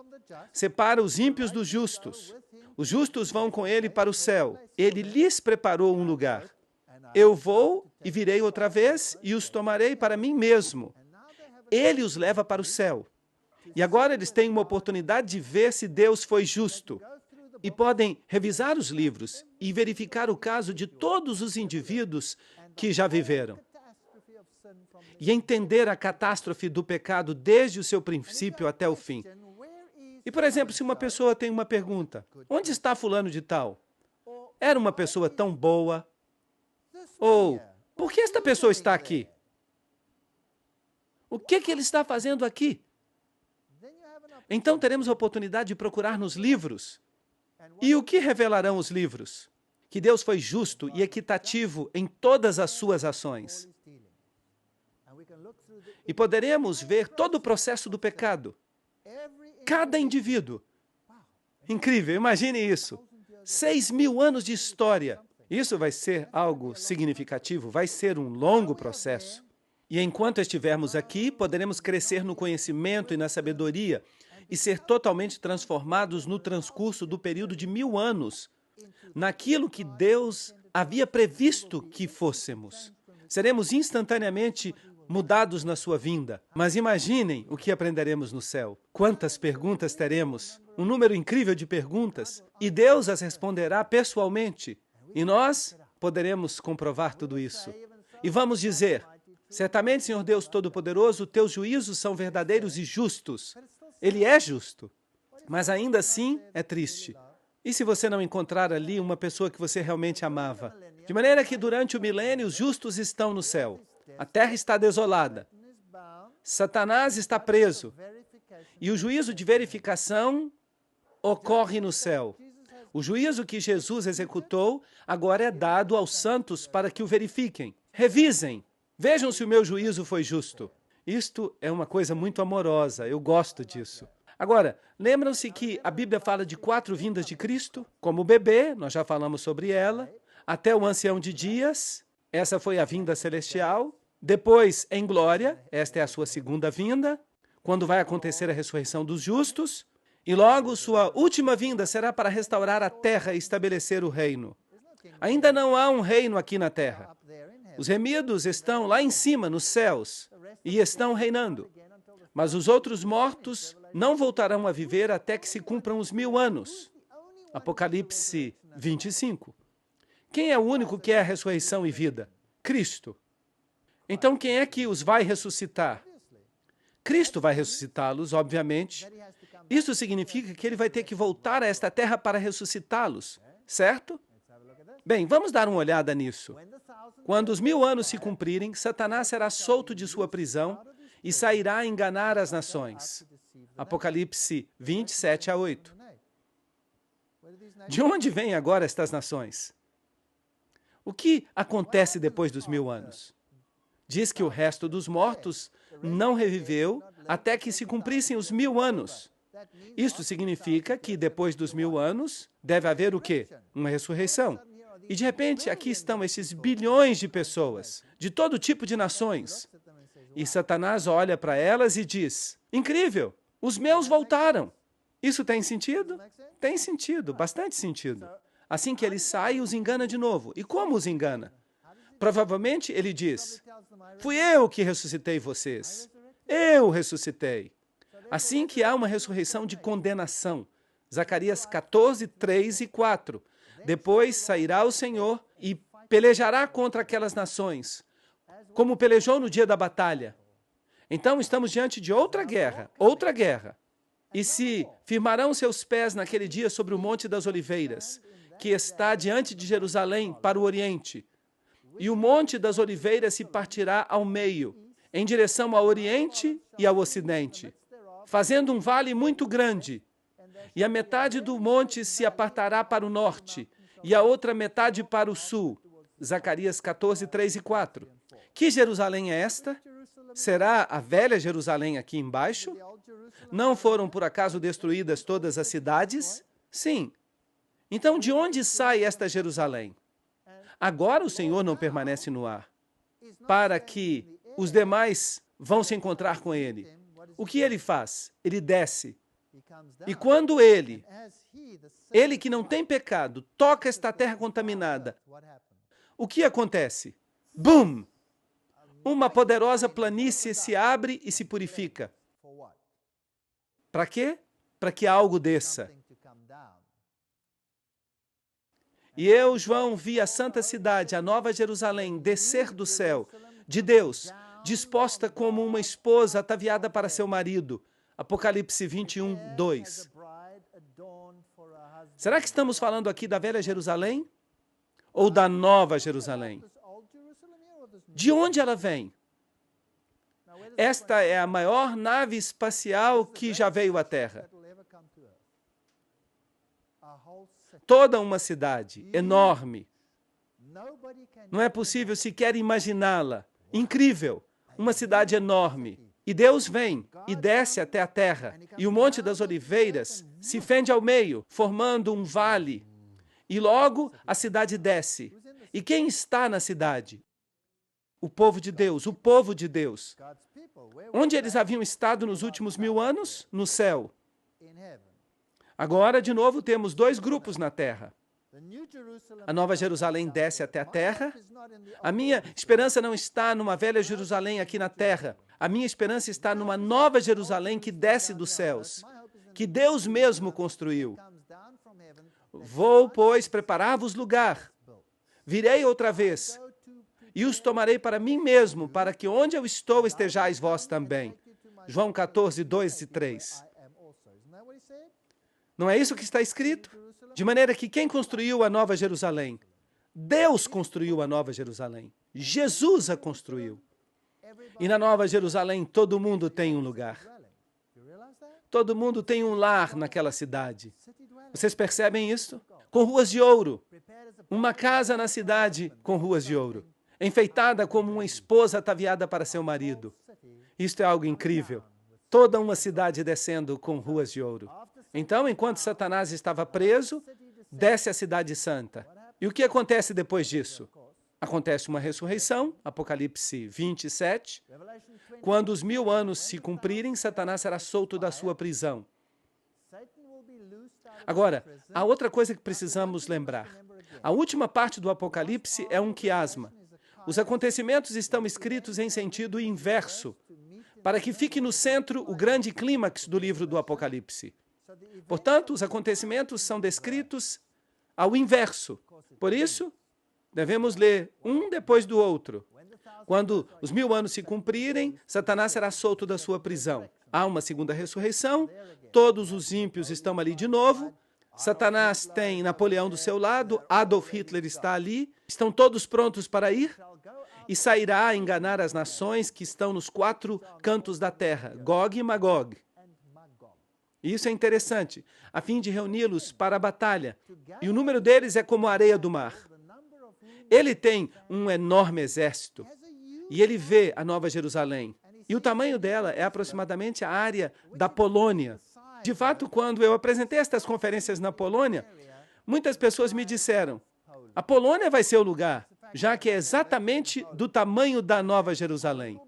Separa os ímpios dos justos. Os justos vão com ele para o céu. Ele lhes preparou um lugar. Eu vou e virei outra vez e os tomarei para mim mesmo. Ele os leva para o céu. E agora eles têm uma oportunidade de ver se Deus foi justo. E podem revisar os livros e verificar o caso de todos os indivíduos que já viveram. E entender a catástrofe do pecado desde o seu princípio até o fim. E, por exemplo, se uma pessoa tem uma pergunta, onde está fulano de tal? Era uma pessoa tão boa? Ou, por que esta pessoa está aqui? O que ele está fazendo aqui? Então teremos a oportunidade de procurar nos livros. E o que revelarão os livros? Que Deus foi justo e equitativo em todas as suas ações. E poderemos ver todo o processo do pecado. Cada indivíduo. Incrível, imagine isso. 6.000 anos de história. Isso vai ser algo significativo, vai ser um longo processo. E enquanto estivermos aqui, poderemos crescer no conhecimento e na sabedoria e ser totalmente transformados no transcurso do período de 1.000 anos, naquilo que Deus havia previsto que fôssemos. Seremos instantaneamente mudados na sua vinda. Mas imaginem o que aprenderemos no céu. Quantas perguntas teremos? Um número incrível de perguntas. E Deus as responderá pessoalmente. E nós poderemos comprovar tudo isso. E vamos dizer, certamente, Senhor Deus Todo-Poderoso, teus juízos são verdadeiros e justos. Ele é justo. Mas ainda assim é triste. E se você não encontrar ali uma pessoa que você realmente amava? De maneira que durante o milênio os justos estão no céu. A terra está desolada. Satanás está preso. E o juízo de verificação ocorre no céu. O juízo que Jesus executou agora é dado aos santos para que o verifiquem. Revisem. Vejam se o meu juízo foi justo. Isto é uma coisa muito amorosa. Eu gosto disso. Agora, lembram-se que a Bíblia fala de 4 vindas de Cristo? Como o bebê, nós já falamos sobre ela. Até o ancião de dias, essa foi a vinda celestial. Depois, em glória, esta é a sua segunda vinda, quando vai acontecer a ressurreição dos justos. E logo, sua última vinda será para restaurar a terra e estabelecer o reino. Ainda não há um reino aqui na terra. Os remidos estão lá em cima, nos céus, e estão reinando. Mas os outros mortos não voltarão a viver até que se cumpram os 1.000 anos. Apocalipse 25. Quem é o único que é a ressurreição e vida? Cristo. Então, quem é que os vai ressuscitar? Cristo vai ressuscitá-los, obviamente. Isso significa que ele vai ter que voltar a esta terra para ressuscitá-los, certo? Bem, vamos dar uma olhada nisso. Quando os 1.000 anos se cumprirem, Satanás será solto de sua prisão e sairá a enganar as nações. Apocalipse 27 a 8. De onde vêm agora estas nações? O que acontece depois dos 1.000 anos? Diz que o resto dos mortos não reviveu até que se cumprissem os 1.000 anos. Isto significa que depois dos 1.000 anos deve haver o quê? Uma ressurreição. E de repente aqui estão esses bilhões de pessoas, de todo tipo de nações. E Satanás olha para elas e diz, incrível, os meus voltaram. Isso tem sentido? Tem sentido, bastante sentido. Assim que ele sai, os engana de novo. E como os engana? Provavelmente ele diz, fui eu que ressuscitei vocês. Eu ressuscitei. Assim que há uma ressurreição de condenação. Zacarias 14, 3 e 4. Depois sairá o Senhor e pelejará contra aquelas nações, como pelejou no dia da batalha. Então estamos diante de outra guerra, outra guerra. E se firmarão seus pés naquele dia sobre o Monte das Oliveiras, que está diante de Jerusalém para o Oriente, e o Monte das Oliveiras se partirá ao meio, em direção ao Oriente e ao Ocidente, fazendo um vale muito grande, e a metade do monte se apartará para o norte, e a outra metade para o sul. Zacarias 14, 3 e 4. Que Jerusalém é esta? Será a velha Jerusalém aqui embaixo? Não foram por acaso destruídas todas as cidades? Sim. Então, de onde sai esta Jerusalém? Agora o Senhor não permanece no ar, para que os demais vão se encontrar com ele. O que ele faz? Ele desce. E quando ele que não tem pecado, toca esta terra contaminada, o que acontece? Bum! Uma poderosa planície se abre e se purifica. Para quê? Para que algo desça. E eu, João, vi a santa cidade, a nova Jerusalém, descer do céu, de Deus, disposta como uma esposa ataviada para seu marido. Apocalipse 21, 2. Será que estamos falando aqui da velha Jerusalém? Ou da nova Jerusalém? De onde ela vem? Esta é a maior nave espacial que já veio à Terra. Toda uma cidade enorme. Não é possível sequer imaginá-la. Incrível. Uma cidade enorme. E Deus vem e desce até a terra. E o Monte das Oliveiras se fende ao meio, formando um vale. E logo a cidade desce. E quem está na cidade? O povo de Deus, o povo de Deus. Onde eles haviam estado nos últimos 1000 anos? No céu. Agora, de novo, temos dois grupos na terra. A nova Jerusalém desce até a terra. A minha esperança não está numa velha Jerusalém aqui na terra. A minha esperança está numa nova Jerusalém que desce dos céus, que Deus mesmo construiu. Vou, pois, preparar-vos lugar. Virei outra vez e os tomarei para mim mesmo, para que onde eu estou estejais vós também. João 14, 2 e 3. Não é isso que está escrito? De maneira que quem construiu a nova Jerusalém? Deus construiu a nova Jerusalém. Jesus a construiu. E na nova Jerusalém todo mundo tem um lugar. Todo mundo tem um lar naquela cidade. Vocês percebem isso? Com ruas de ouro. Uma casa na cidade com ruas de ouro. Enfeitada como uma esposa ataviada para seu marido. Isto é algo incrível. Toda uma cidade descendo com ruas de ouro. Então, enquanto Satanás estava preso, desce a cidade santa. E o que acontece depois disso? Acontece uma ressurreição, Apocalipse 27. Quando os 1000 anos se cumprirem, Satanás será solto da sua prisão. Agora, há outra coisa que precisamos lembrar. A última parte do Apocalipse é um quiasma. Os acontecimentos estão escritos em sentido inverso, para que fique no centro o grande clímax do livro do Apocalipse. Portanto, os acontecimentos são descritos ao inverso. Por isso, devemos ler um depois do outro. Quando os 1000 anos se cumprirem, Satanás será solto da sua prisão. Há uma segunda ressurreição, todos os ímpios estão ali de novo, Satanás tem Napoleão do seu lado, Adolf Hitler está ali, estão todos prontos para ir e sairá a enganar as nações que estão nos 4 cantos da terra, Gog e Magog. E isso é interessante, a fim de reuni-los para a batalha. E o número deles é como a areia do mar. Ele tem um enorme exército. E ele vê a Nova Jerusalém. E o tamanho dela é aproximadamente a área da Polônia. De fato, quando eu apresentei estas conferências na Polônia, muitas pessoas me disseram, a Polônia vai ser o lugar, já que é exatamente do tamanho da Nova Jerusalém.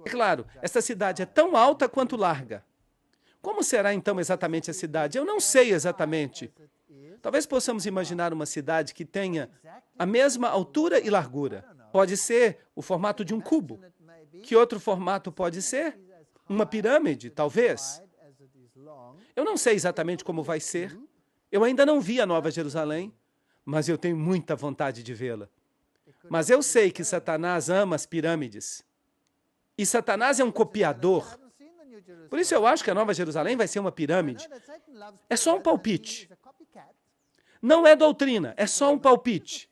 É claro, essa cidade é tão alta quanto larga. Como será então exatamente a cidade? Eu não sei exatamente. Talvez possamos imaginar uma cidade que tenha a mesma altura e largura. Pode ser o formato de um cubo. Que outro formato pode ser? Uma pirâmide, talvez. Eu não sei exatamente como vai ser. Eu ainda não vi a Nova Jerusalém, mas eu tenho muita vontade de vê-la. Mas eu sei que Satanás ama as pirâmides. E Satanás é um copiador. Por isso eu acho que a Nova Jerusalém vai ser uma pirâmide. É só um palpite. Não é doutrina, é só um palpite.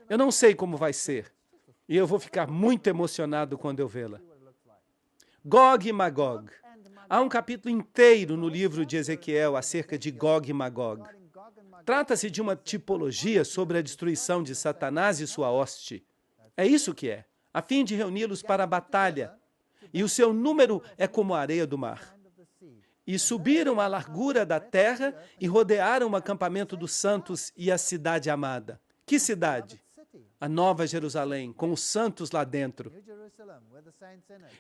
Eu não sei como vai ser. E eu vou ficar muito emocionado quando eu vê-la. Gog e Magog. Há um capítulo inteiro no livro de Ezequiel acerca de Gog e Magog. Trata-se de uma tipologia sobre a destruição de Satanás e sua hoste. É isso que é, a fim de reuni-los para a batalha. E o seu número é como a areia do mar. E subiram a largura da terra e rodearam o acampamento dos santos e a cidade amada. Que cidade? A Nova Jerusalém, com os santos lá dentro.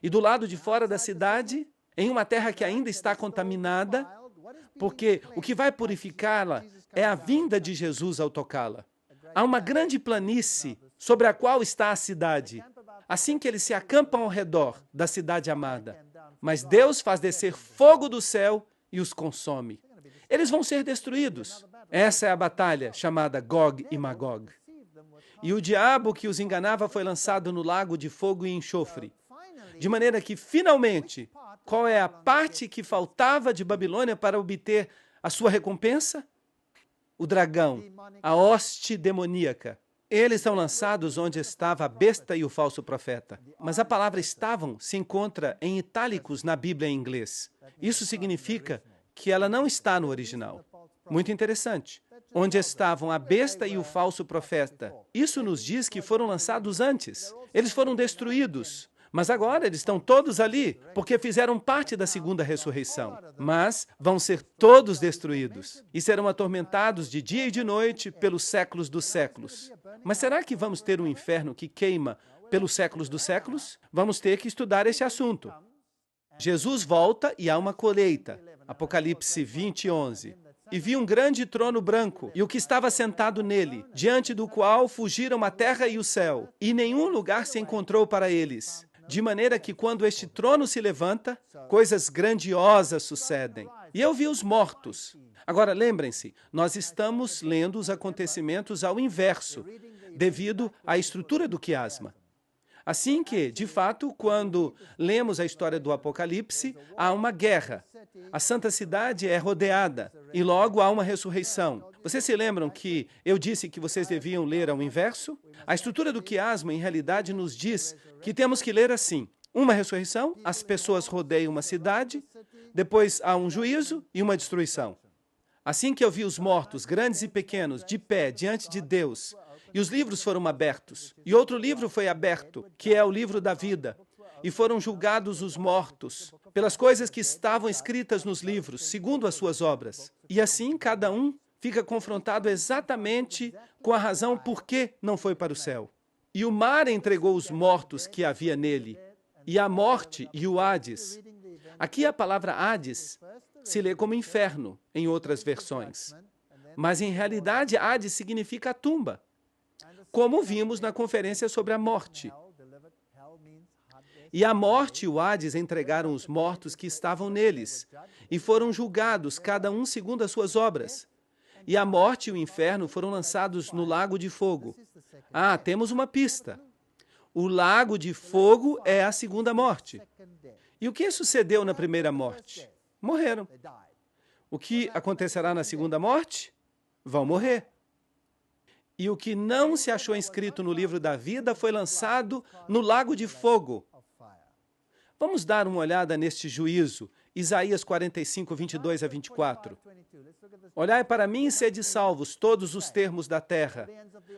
E do lado de fora da cidade, em uma terra que ainda está contaminada, porque o que vai purificá-la é a vinda de Jesus ao tocá-la. Há uma grande planície sobre a qual está a cidade, assim que eles se acampam ao redor da cidade amada. Mas Deus faz descer fogo do céu e os consome. Eles vão ser destruídos. Essa é a batalha chamada Gog e Magog. E o diabo que os enganava foi lançado no lago de fogo e enxofre. De maneira que, finalmente, qual é a parte que faltava de Babilônia para obter a sua recompensa? O dragão, a hoste demoníaca. Eles são lançados onde estava a besta e o falso profeta. Mas a palavra estavam se encontra em itálicos na Bíblia em inglês. Isso significa que ela não está no original. Muito interessante. Onde estavam a besta e o falso profeta. Isso nos diz que foram lançados antes. Eles foram destruídos. Mas agora eles estão todos ali, porque fizeram parte da segunda ressurreição. Mas vão ser todos destruídos e serão atormentados de dia e de noite pelos séculos dos séculos. Mas será que vamos ter um inferno que queima pelos séculos dos séculos? Vamos ter que estudar esse assunto. Jesus volta e há uma colheita. Apocalipse 20, 11. E vi um grande trono branco, e o que estava sentado nele, diante do qual fugiram a terra e o céu, e nenhum lugar se encontrou para eles. De maneira que quando este trono se levanta, coisas grandiosas sucedem. E eu vi os mortos. Agora, lembrem-se, nós estamos lendo os acontecimentos ao inverso, devido à estrutura do quiasma. Assim que, de fato, quando lemos a história do Apocalipse, há uma guerra. A santa cidade é rodeada e logo há uma ressurreição. Vocês se lembram que eu disse que vocês deviam ler ao inverso? A estrutura do quiasma, em realidade, nos diz que temos que ler assim. Uma ressurreição, as pessoas rodeiam uma cidade, depois há um juízo e uma destruição. Assim que eu vi os mortos, grandes e pequenos, de pé, diante de Deus, e os livros foram abertos, e outro livro foi aberto, que é o livro da vida, e foram julgados os mortos pelas coisas que estavam escritas nos livros, segundo as suas obras. E assim cada um fica confrontado exatamente com a razão por que não foi para o céu. E o mar entregou os mortos que havia nele, e a morte e o Hades. Aqui a palavra Hades se lê como inferno, em outras versões. Mas em realidade Hades significa a tumba, como vimos na conferência sobre a morte. E a morte e o Hades entregaram os mortos que estavam neles, e foram julgados, cada um segundo as suas obras. E a morte e o inferno foram lançados no lago de fogo. Ah, temos uma pista. O lago de fogo é a segunda morte. E o que sucedeu na primeira morte? Morreram. O que acontecerá na segunda morte? Vão morrer. E o que não se achou inscrito no livro da vida foi lançado no lago de fogo. Vamos dar uma olhada neste juízo, Isaías 45, 22 a 24. Olhai para mim e sede salvos, todos os termos da terra,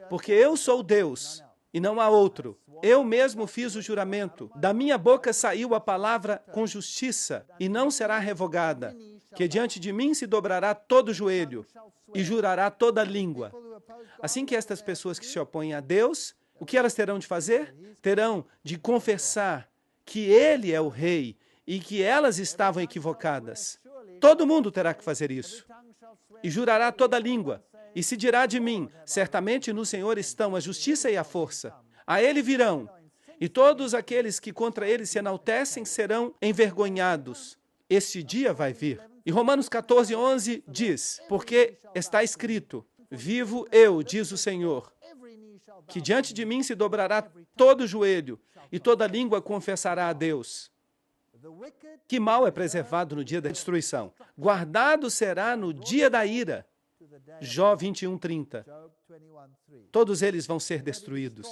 porque eu sou Deus, e não há outro. Eu mesmo fiz o juramento, da minha boca saiu a palavra com justiça, e não será revogada, que diante de mim se dobrará todo joelho, e jurará toda língua. Assim que estas pessoas que se opõem a Deus, o que elas terão de fazer? Terão de confessar que Ele é o Rei e que elas estavam equivocadas. Todo mundo terá que fazer isso. E jurará toda língua. E se dirá de mim, certamente no Senhor estão a justiça e a força. A Ele virão. E todos aqueles que contra Ele se enaltecem serão envergonhados. Este dia vai vir. E Romanos 14, 11 diz, porque está escrito, vivo eu, diz o Senhor, que diante de mim se dobrará todo joelho e toda língua confessará a Deus. Que mal é preservado no dia da destruição? Guardado será no dia da ira. Jó 21:30. Todos eles vão ser destruídos.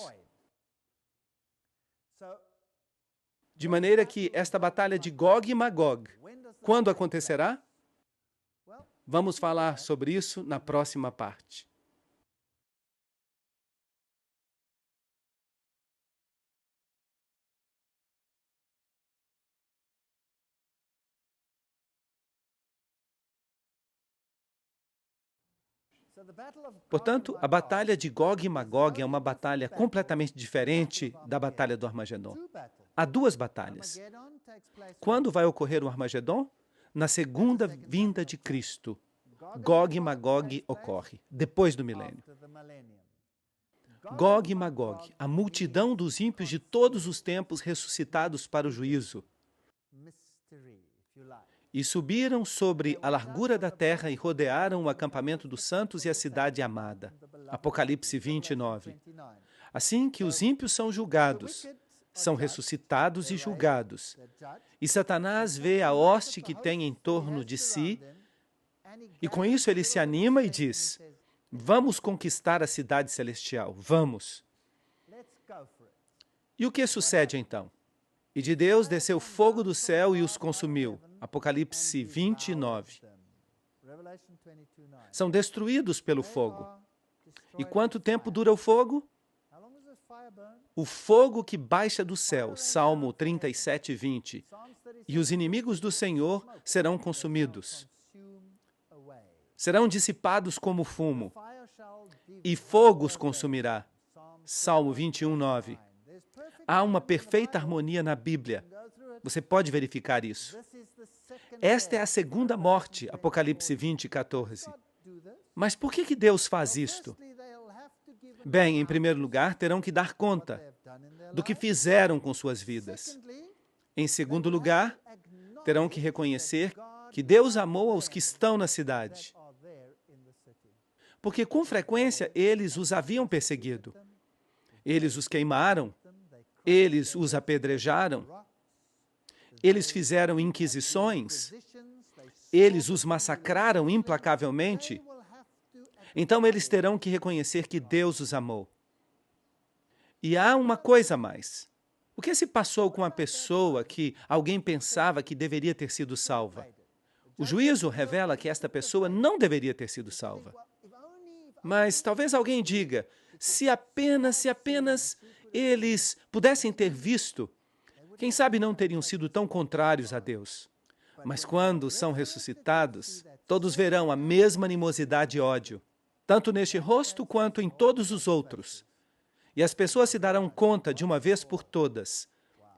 De maneira que esta batalha de Gog e Magog, quando acontecerá? Vamos falar sobre isso na próxima parte. Portanto, a batalha de Gog e Magog é uma batalha completamente diferente da batalha do Armagedon. Há duas batalhas. Quando vai ocorrer o Armagedon? Na segunda vinda de Cristo. Gog e Magog ocorre, depois do milênio. Gog e Magog, a multidão dos ímpios de todos os tempos ressuscitados para o juízo. E subiram sobre a largura da terra e rodearam o acampamento dos santos e a cidade amada. Apocalipse 29. Assim que os ímpios são julgados, são ressuscitados e julgados. E Satanás vê a hoste que tem em torno de si, e com isso ele se anima e diz: vamos conquistar a cidade celestial, vamos. E o que sucede então? E de Deus desceu fogo do céu e os consumiu. Apocalipse 29. São destruídos pelo fogo. E quanto tempo dura o fogo? O fogo que baixa do céu, Salmo 37, 20. E os inimigos do Senhor serão consumidos. Serão dissipados como fumo. E fogo os consumirá. Salmo 21, 9. Há uma perfeita harmonia na Bíblia. Você pode verificar isso. Esta é a segunda morte, Apocalipse 20, 14. Mas por que Deus faz isto? Bem, em primeiro lugar, terão que dar conta do que fizeram com suas vidas. Em segundo lugar, terão que reconhecer que Deus amou aos que estão na cidade. Porque com frequência eles os haviam perseguido. Eles os queimaram, eles os apedrejaram, eles fizeram inquisições, eles os massacraram implacavelmente. Então eles terão que reconhecer que Deus os amou. E há uma coisa a mais. O que se passou com a pessoa que alguém pensava que deveria ter sido salva? O juízo revela que esta pessoa não deveria ter sido salva. Mas talvez alguém diga, se apenas eles pudessem ter visto, quem sabe não teriam sido tão contrários a Deus. Mas quando são ressuscitados, todos verão a mesma animosidade e ódio, tanto neste rosto quanto em todos os outros. E as pessoas se darão conta de uma vez por todas.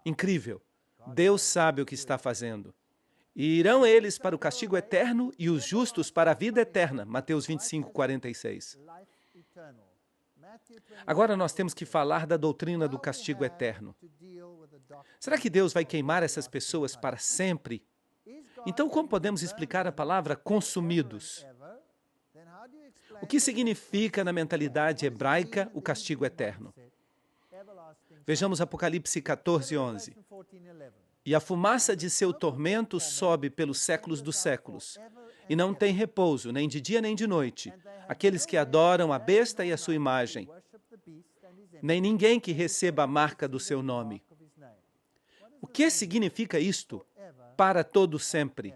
Incrível! Deus sabe o que está fazendo. E irão eles para o castigo eterno e os justos para a vida eterna. Mateus 25, 46. Agora nós temos que falar da doutrina do castigo eterno. Será que Deus vai queimar essas pessoas para sempre? Então, como podemos explicar a palavra consumidos? O que significa na mentalidade hebraica o castigo eterno? Vejamos Apocalipse 14, 11. E a fumaça de seu tormento sobe pelos séculos dos séculos, e não tem repouso, nem de dia nem de noite, aqueles que adoram a besta e a sua imagem, nem ninguém que receba a marca do seu nome. O que significa isto? Para todo sempre.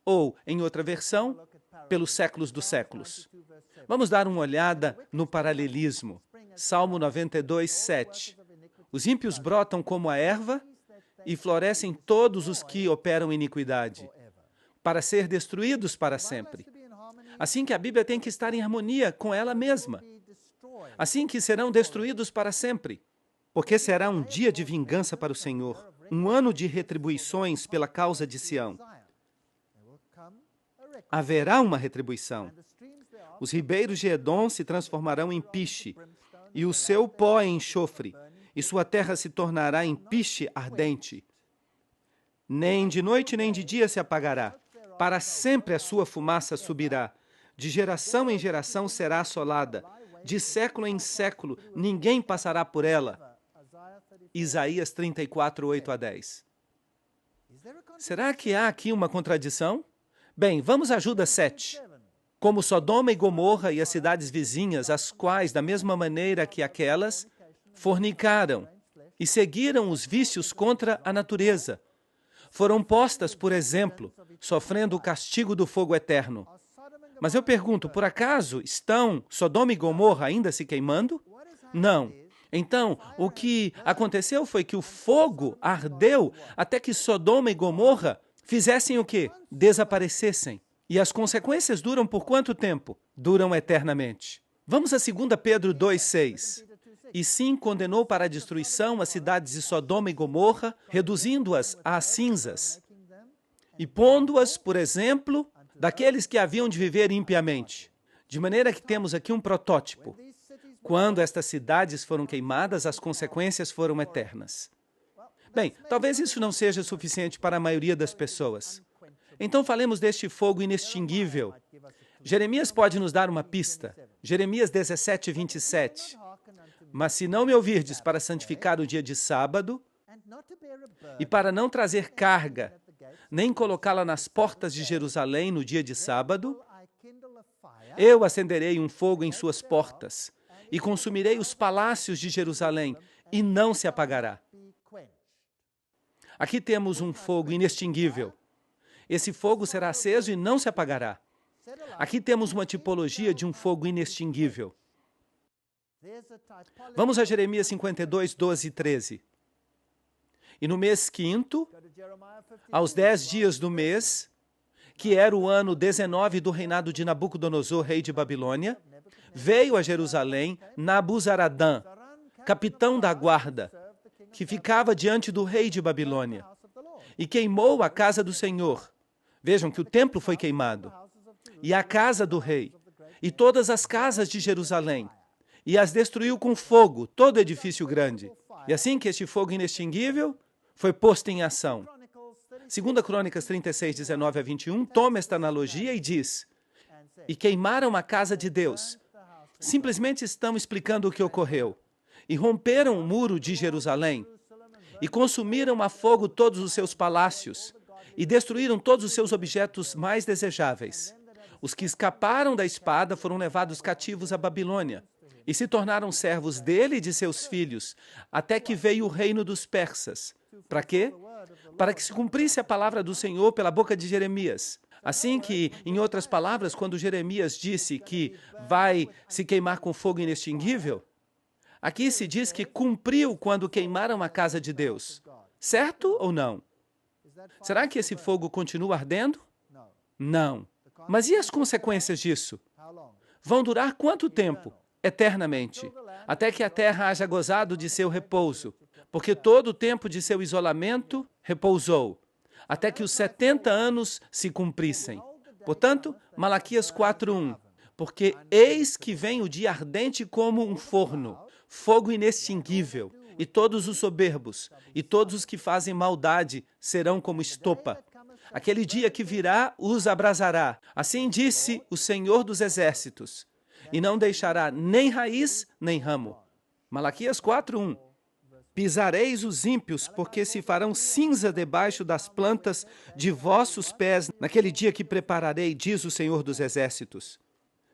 Ou, em outra versão, pelos séculos dos séculos. Vamos dar uma olhada no paralelismo. Salmo 92, 7. Os ímpios brotam como a erva e florescem todos os que operam iniquidade, para ser destruídos para sempre. Assim que a Bíblia tem que estar em harmonia com ela mesma. Assim que serão destruídos para sempre. Porque será um dia de vingança para o Senhor, um ano de retribuições pela causa de Sião. Haverá uma retribuição. Os ribeiros de Edom se transformarão em piche, e o seu pó em enxofre, e sua terra se tornará em piche ardente. Nem de noite nem de dia se apagará. Para sempre a sua fumaça subirá. De geração em geração será assolada. de século em século, ninguém passará por ela. Isaías 34, 8 a 10. Será que há aqui uma contradição? Bem, vamos a Judas 7. Como Sodoma e Gomorra e as cidades vizinhas, as quais, da mesma maneira que aquelas, fornicaram e seguiram os vícios contra a natureza, foram postas, por exemplo, sofrendo o castigo do fogo eterno. Mas eu pergunto, por acaso estão Sodoma e Gomorra ainda se queimando? Não. Então, o que aconteceu foi que o fogo ardeu até que Sodoma e Gomorra fizessem o quê? Desaparecessem. E as consequências duram por quanto tempo? Duram eternamente. Vamos a 2 Pedro 2,6. E sim condenou para a destruição as cidades de Sodoma e Gomorra, reduzindo-as a cinzas, e pondo-as, por exemplo, daqueles que haviam de viver impiamente. De maneira que temos aqui um protótipo. Quando estas cidades foram queimadas, as consequências foram eternas. Bem, talvez isso não seja suficiente para a maioria das pessoas. Então falemos deste fogo inextinguível. Jeremias pode nos dar uma pista. Jeremias 17, 27. Mas se não me ouvirdes para santificar o dia de sábado, e para não trazer carga, nem colocá-la nas portas de Jerusalém no dia de sábado, eu acenderei um fogo em suas portas, e consumirei os palácios de Jerusalém, e não se apagará. Aqui temos um fogo inextinguível. Esse fogo será aceso e não se apagará. Aqui temos uma tipologia de um fogo inextinguível. Vamos a Jeremias 52, 12 e 13. E no mês quinto, aos 10 dias do mês, que era o ano 19 do reinado de Nabucodonosor, rei de Babilônia, veio a Jerusalém Nabuzaradã, capitão da guarda, que ficava diante do rei de Babilônia, e queimou a casa do Senhor. Vejam que o templo foi queimado, e a casa do rei, e todas as casas de Jerusalém, e as destruiu com fogo, todo edifício grande. E assim que este fogo inextinguível foi posto em ação. 2 Crônicas 36, 19 a 21, toma esta analogia e diz: e queimaram a casa de Deus. Simplesmente estão explicando o que ocorreu. E romperam o muro de Jerusalém, e consumiram a fogo todos os seus palácios, e destruíram todos os seus objetos mais desejáveis. Os que escaparam da espada foram levados cativos à Babilônia, e se tornaram servos dele e de seus filhos, até que veio o reino dos persas. Para quê? Para que se cumprisse a palavra do Senhor pela boca de Jeremias. Assim que, em outras palavras, quando Jeremias disse que vai se queimar com fogo inextinguível, aqui se diz que cumpriu quando queimaram a casa de Deus. Certo ou não? Será que esse fogo continua ardendo? Não. Mas e as consequências disso? Vão durar quanto tempo? Eternamente. Até que a terra haja gozado de seu repouso. Porque todo o tempo de seu isolamento repousou. Até que os 70 anos se cumprissem. Portanto, Malaquias 4:1. Porque eis que vem o dia ardente como um forno, fogo inextinguível, e todos os soberbos, e todos os que fazem maldade serão como estopa. Aquele dia que virá os abrasará. Assim disse o Senhor dos Exércitos, e não deixará nem raiz, nem ramo. Malaquias 4:1. Pisareis os ímpios, porque se farão cinza debaixo das plantas de vossos pés, naquele dia que prepararei, diz o Senhor dos Exércitos.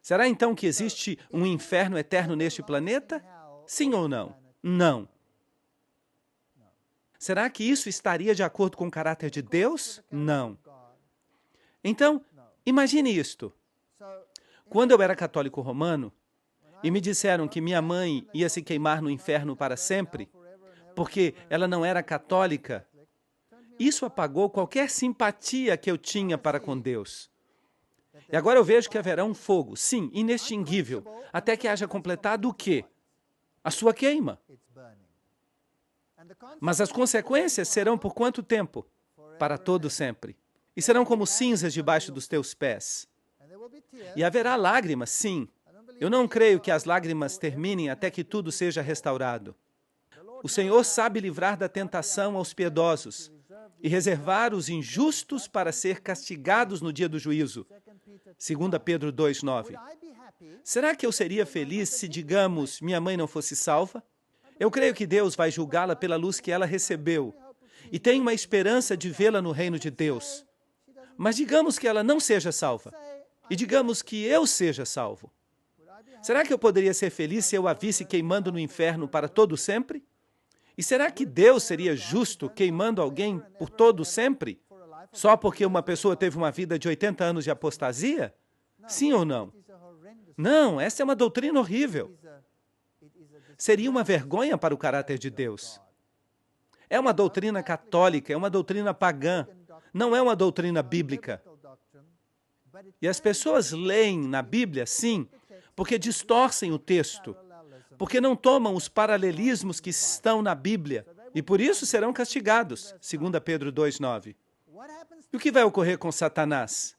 Será então que existe um inferno eterno neste planeta? Sim ou não? Não. Será que isso estaria de acordo com o caráter de Deus? Não. Então, imagine isto. Quando eu era católico romano, e me disseram que minha mãe ia se queimar no inferno para sempre, porque ela não era católica, isso apagou qualquer simpatia que eu tinha para com Deus. E agora eu vejo que haverá um fogo, sim, inextinguível, até que haja completado o quê? A sua queima. Mas as consequências serão por quanto tempo? Para todo sempre. E serão como cinzas debaixo dos teus pés. E haverá lágrimas, sim. Eu não creio que as lágrimas terminem até que tudo seja restaurado. O Senhor sabe livrar da tentação aos piedosos e reservar os injustos para ser castigados no dia do juízo. 2 Pedro 2:9. Será que eu seria feliz se, digamos, minha mãe não fosse salva? Eu creio que Deus vai julgá-la pela luz que ela recebeu e tenho uma esperança de vê-la no reino de Deus. Mas digamos que ela não seja salva e digamos que eu seja salvo. Será que eu poderia ser feliz se eu a visse queimando no inferno para todo sempre? E será que Deus seria justo queimando alguém por todo sempre? Só porque uma pessoa teve uma vida de 80 anos de apostasia? Sim ou não? Não, essa é uma doutrina horrível. Seria uma vergonha para o caráter de Deus. É uma doutrina católica, é uma doutrina pagã, não é uma doutrina bíblica. E as pessoas leem na Bíblia, sim, porque distorcem o texto, porque não tomam os paralelismos que estão na Bíblia, e por isso serão castigados, 2 Pedro 2,9. E o que vai ocorrer com Satanás?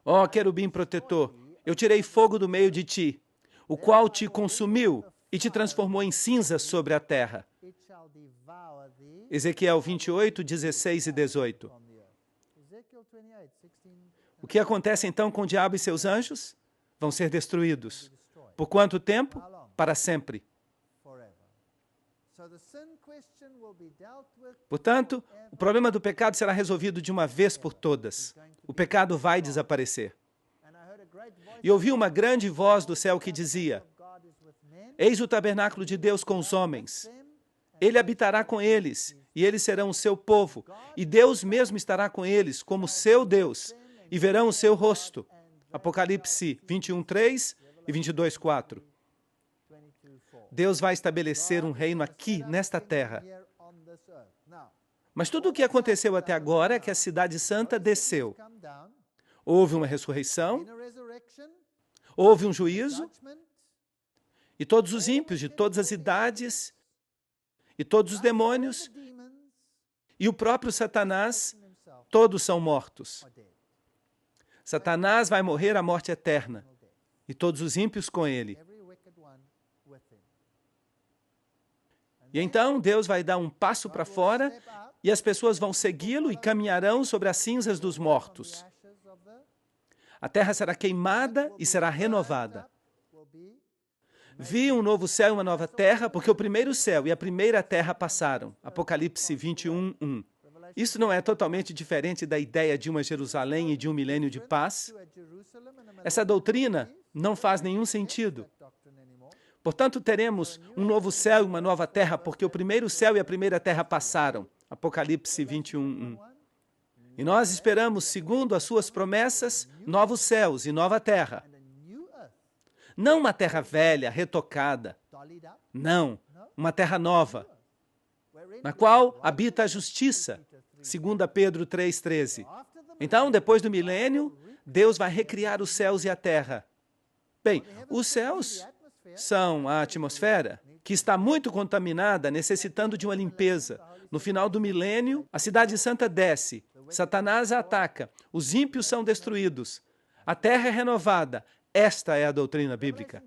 Ó, querubim protetor, eu tirei fogo do meio de ti, o qual te consumiu e te transformou em cinzas sobre a terra. Ezequiel 28, 16 e 18. O que acontece então com o diabo e seus anjos? Vão ser destruídos. Por quanto tempo? Para sempre. Portanto, o problema do pecado será resolvido de uma vez por todas. O pecado vai desaparecer. E ouvi uma grande voz do céu que dizia: Eis o tabernáculo de Deus com os homens. Ele habitará com eles, e eles serão o seu povo. E Deus mesmo estará com eles, como seu Deus, e verão o seu rosto. Apocalipse 21:3 e 22:4. Deus vai estabelecer um reino aqui, nesta terra. Mas tudo o que aconteceu até agora é que a cidade santa desceu. Houve uma ressurreição, houve um juízo, e todos os ímpios de todas as idades, e todos os demônios, e o próprio Satanás, todos são mortos. Satanás vai morrer a morte eterna, e todos os ímpios com ele. E então Deus vai dar um passo para fora, e as pessoas vão segui-lo e caminharão sobre as cinzas dos mortos. A terra será queimada e será renovada. Vi um novo céu e uma nova terra, porque o primeiro céu e a primeira terra passaram. Apocalipse 21:1. Isso não é totalmente diferente da ideia de uma Jerusalém e de um milênio de paz? Essa doutrina não faz nenhum sentido. Portanto, teremos um novo céu e uma nova terra, porque o primeiro céu e a primeira terra passaram. Apocalipse 21:1. E nós esperamos, segundo as suas promessas, novos céus e nova terra. Não uma terra velha, retocada. Não, uma terra nova, na qual habita a justiça, 2 Pedro 3,13. Então, depois do milênio, Deus vai recriar os céus e a terra. Bem, os céus são a atmosfera, que está muito contaminada, necessitando de uma limpeza. No final do milênio, a cidade santa desce, Satanás a ataca, os ímpios são destruídos, a terra é renovada. Esta é a doutrina bíblica.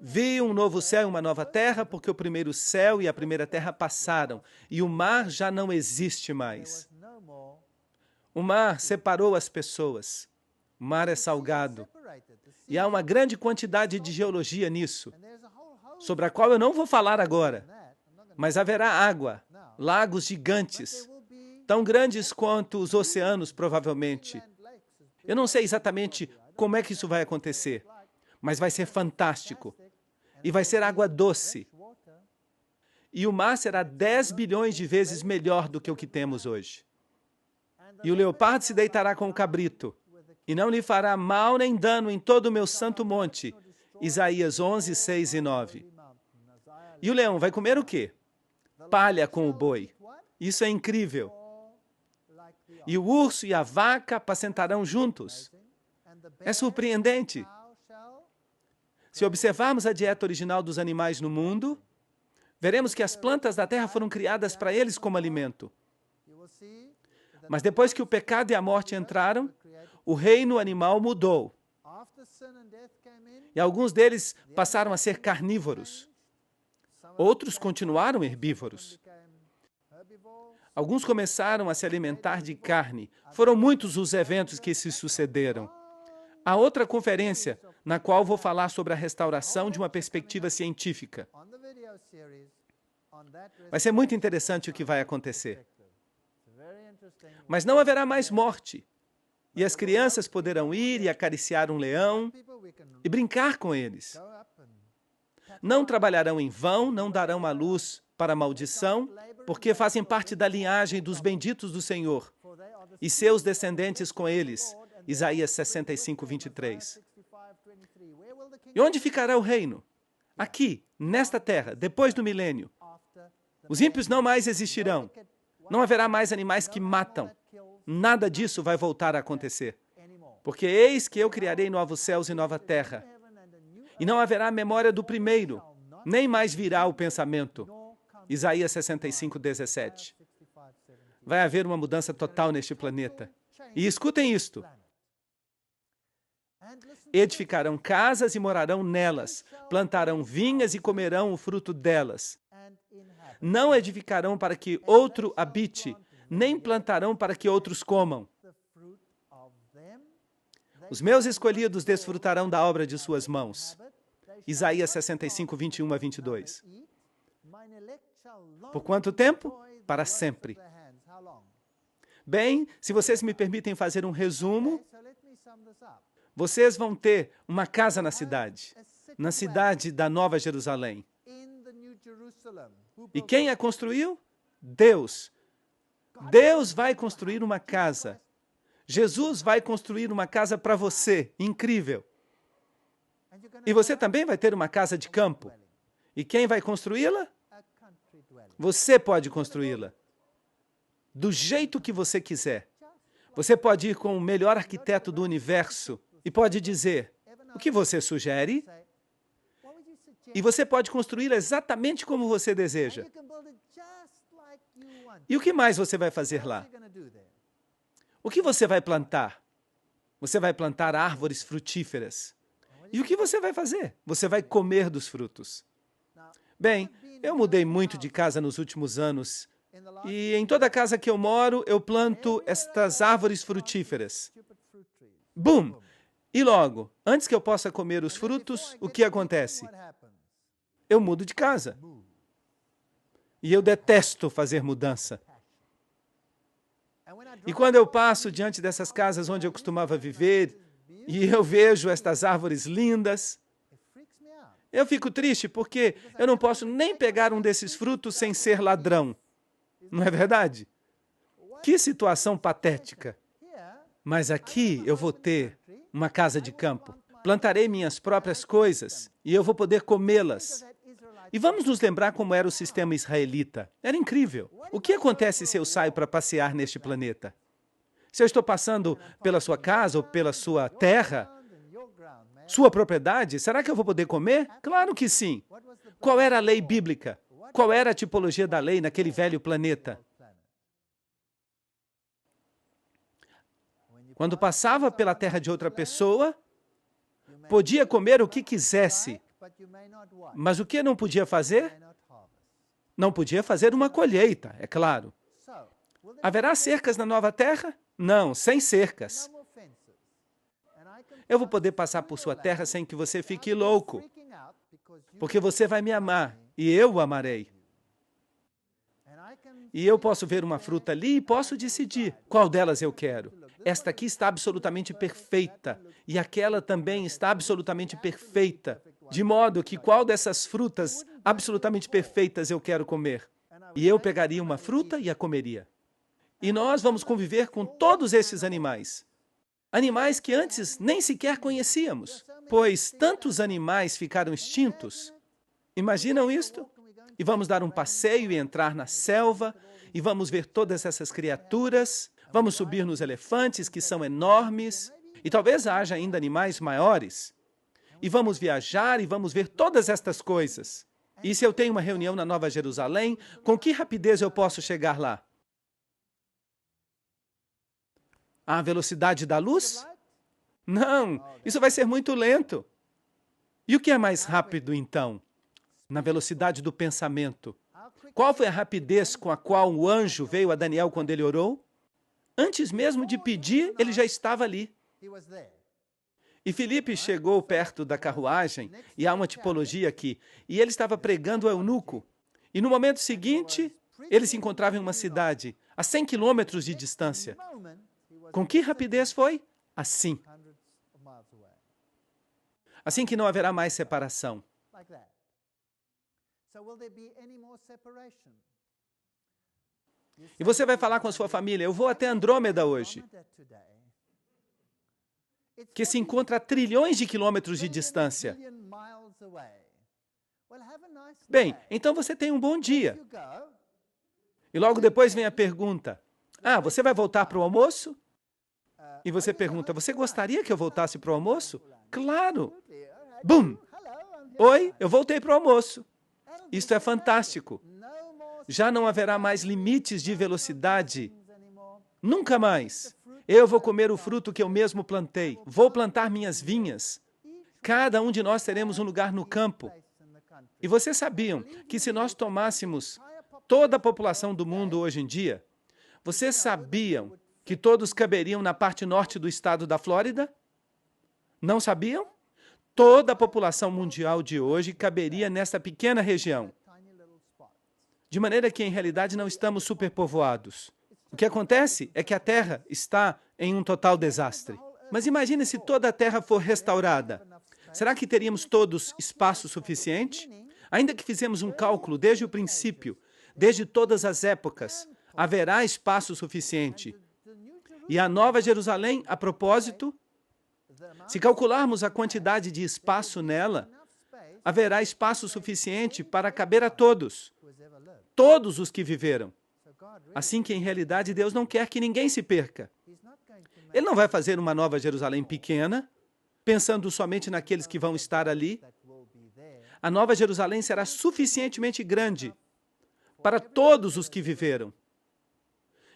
Vi um novo céu e uma nova terra, porque o primeiro céu e a primeira terra passaram, e o mar já não existe mais. O mar separou as pessoas. O mar é salgado. E há uma grande quantidade de geologia nisso, sobre a qual eu não vou falar agora. Mas haverá água, lagos gigantes, tão grandes quanto os oceanos, provavelmente. Eu não sei exatamente como é que isso vai acontecer, mas vai ser fantástico. E vai ser água doce. E o mar será 10 bilhões de vezes melhor do que o que temos hoje. E o leopardo se deitará com o cabrito, e não lhe fará mal nem dano em todo o meu santo monte. Isaías 11, 6 e 9. E o leão vai comer o quê? Palha com o boi. Isso é incrível. E o urso e a vaca apacentarão juntos. É surpreendente. Se observarmos a dieta original dos animais no mundo, veremos que as plantas da terra foram criadas para eles como alimento. Mas depois que o pecado e a morte entraram, o reino animal mudou. E alguns deles passaram a ser carnívoros. Outros continuaram herbívoros. Alguns começaram a se alimentar de carne. Foram muitos os eventos que se sucederam. Há outra conferência na qual vou falar sobre a restauração de uma perspectiva científica. Vai ser muito interessante o que vai acontecer. Mas não haverá mais morte. E as crianças poderão ir e acariciar um leão e brincar com eles. Não trabalharão em vão, não darão à luz para maldição, porque fazem parte da linhagem dos benditos do Senhor, e seus descendentes com eles. Isaías 65, 23. E onde ficará o reino? Aqui, nesta terra, depois do milênio. Os ímpios não mais existirão. Não haverá mais animais que matam. Nada disso vai voltar a acontecer. Porque eis que eu criarei novos céus e nova terra. E não haverá memória do primeiro, nem mais virá o pensamento. Isaías 65, 17. Vai haver uma mudança total neste planeta. E escutem isto. Edificarão casas e morarão nelas. Plantarão vinhas e comerão o fruto delas. Não edificarão para que outro habite, nem plantarão para que outros comam. Os meus escolhidos desfrutarão da obra de suas mãos. Isaías 65, 21 a 22. Por quanto tempo? Para sempre. Bem, se vocês me permitem fazer um resumo, vocês vão ter uma casa na cidade da Nova Jerusalém. E quem a construiu? Deus. Deus vai construir uma casa. Jesus vai construir uma casa para você, incrível. E você também vai ter uma casa de campo. E quem vai construí-la? Você pode construí-la. Do jeito que você quiser. Você pode ir com o melhor arquiteto do universo e pode dizer, o que você sugere? E você pode construí-la exatamente como você deseja. E o que mais você vai fazer lá? O que você vai plantar? Você vai plantar árvores frutíferas. E o que você vai fazer? Você vai comer dos frutos. Bem, eu mudei muito de casa nos últimos anos. E em toda casa que eu moro, eu planto estas árvores frutíferas. Bum! E logo, antes que eu possa comer os frutos, o que acontece? Eu mudo de casa. E eu detesto fazer mudança. E quando eu passo diante dessas casas onde eu costumava viver, e eu vejo estas árvores lindas, eu fico triste porque eu não posso nem pegar um desses frutos sem ser ladrão. Não é verdade? Que situação patética. Mas aqui eu vou ter uma casa de campo. Plantarei minhas próprias coisas e eu vou poder comê-las. E vamos nos lembrar como era o sistema israelita. Era incrível. O que acontece se eu saio para passear neste planeta? Se eu estou passando pela sua casa ou pela sua terra, sua propriedade, será que eu vou poder comer? Claro que sim. Qual era a lei bíblica? Qual era a tipologia da lei naquele velho planeta? Quando passava pela terra de outra pessoa, podia comer o que quisesse. Mas o que não podia fazer? Não podia fazer uma colheita, é claro. Haverá cercas na nova terra? Não, sem cercas. Eu vou poder passar por sua terra sem que você fique louco, porque você vai me amar e eu o amarei. E eu posso ver uma fruta ali e posso decidir qual delas eu quero. Esta aqui está absolutamente perfeita e aquela também está absolutamente perfeita, de modo que qual dessas frutas absolutamente perfeitas eu quero comer? E eu pegaria uma fruta e a comeria. E nós vamos conviver com todos esses animais. Animais que antes nem sequer conhecíamos, pois tantos animais ficaram extintos. Imaginam isto? E vamos dar um passeio e entrar na selva, e vamos ver todas essas criaturas, vamos subir nos elefantes, que são enormes, e talvez haja ainda animais maiores. E vamos viajar e vamos ver todas estas coisas. E se eu tenho uma reunião na Nova Jerusalém, com que rapidez eu posso chegar lá? À velocidade da luz? Não, isso vai ser muito lento. E o que é mais rápido, então? Na velocidade do pensamento. Qual foi a rapidez com a qual o anjo veio a Daniel quando ele orou? Antes mesmo de pedir, ele já estava ali. E Filipe chegou perto da carruagem, e há uma tipologia aqui, e ele estava pregando ao eunuco. E no momento seguinte, ele se encontrava em uma cidade, a 100 quilômetros de distância. Com que rapidez foi? Assim. Assim que não haverá mais separação. E você vai falar com a sua família, eu vou até Andrômeda hoje, que se encontra a trilhões de quilômetros de distância. Bem, então você tem um bom dia. E logo depois vem a pergunta, você vai voltar para o almoço? E você pergunta, você gostaria que eu voltasse para o almoço? Claro! Bum! Oi, eu voltei para o almoço. Isto é fantástico. Já não haverá mais limites de velocidade. Nunca mais. Eu vou comer o fruto que eu mesmo plantei. Vou plantar minhas vinhas. Cada um de nós teremos um lugar no campo. E vocês sabiam que se nós tomássemos toda a população do mundo hoje em dia, vocês sabiam que todos caberiam na parte norte do estado da Flórida? Não sabiam? Toda a população mundial de hoje caberia nessa pequena região. De maneira que, em realidade, não estamos superpovoados. O que acontece é que a Terra está em um total desastre. Mas imagine se toda a Terra for restaurada. Será que teríamos todos espaço suficiente? Ainda que fizemos um cálculo desde o princípio, desde todas as épocas, haverá espaço suficiente. E a Nova Jerusalém, a propósito, se calcularmos a quantidade de espaço nela, haverá espaço suficiente para caber a todos os que viveram. Assim que, em realidade, Deus não quer que ninguém se perca. Ele não vai fazer uma Nova Jerusalém pequena, pensando somente naqueles que vão estar ali. A Nova Jerusalém será suficientemente grande para todos os que viveram.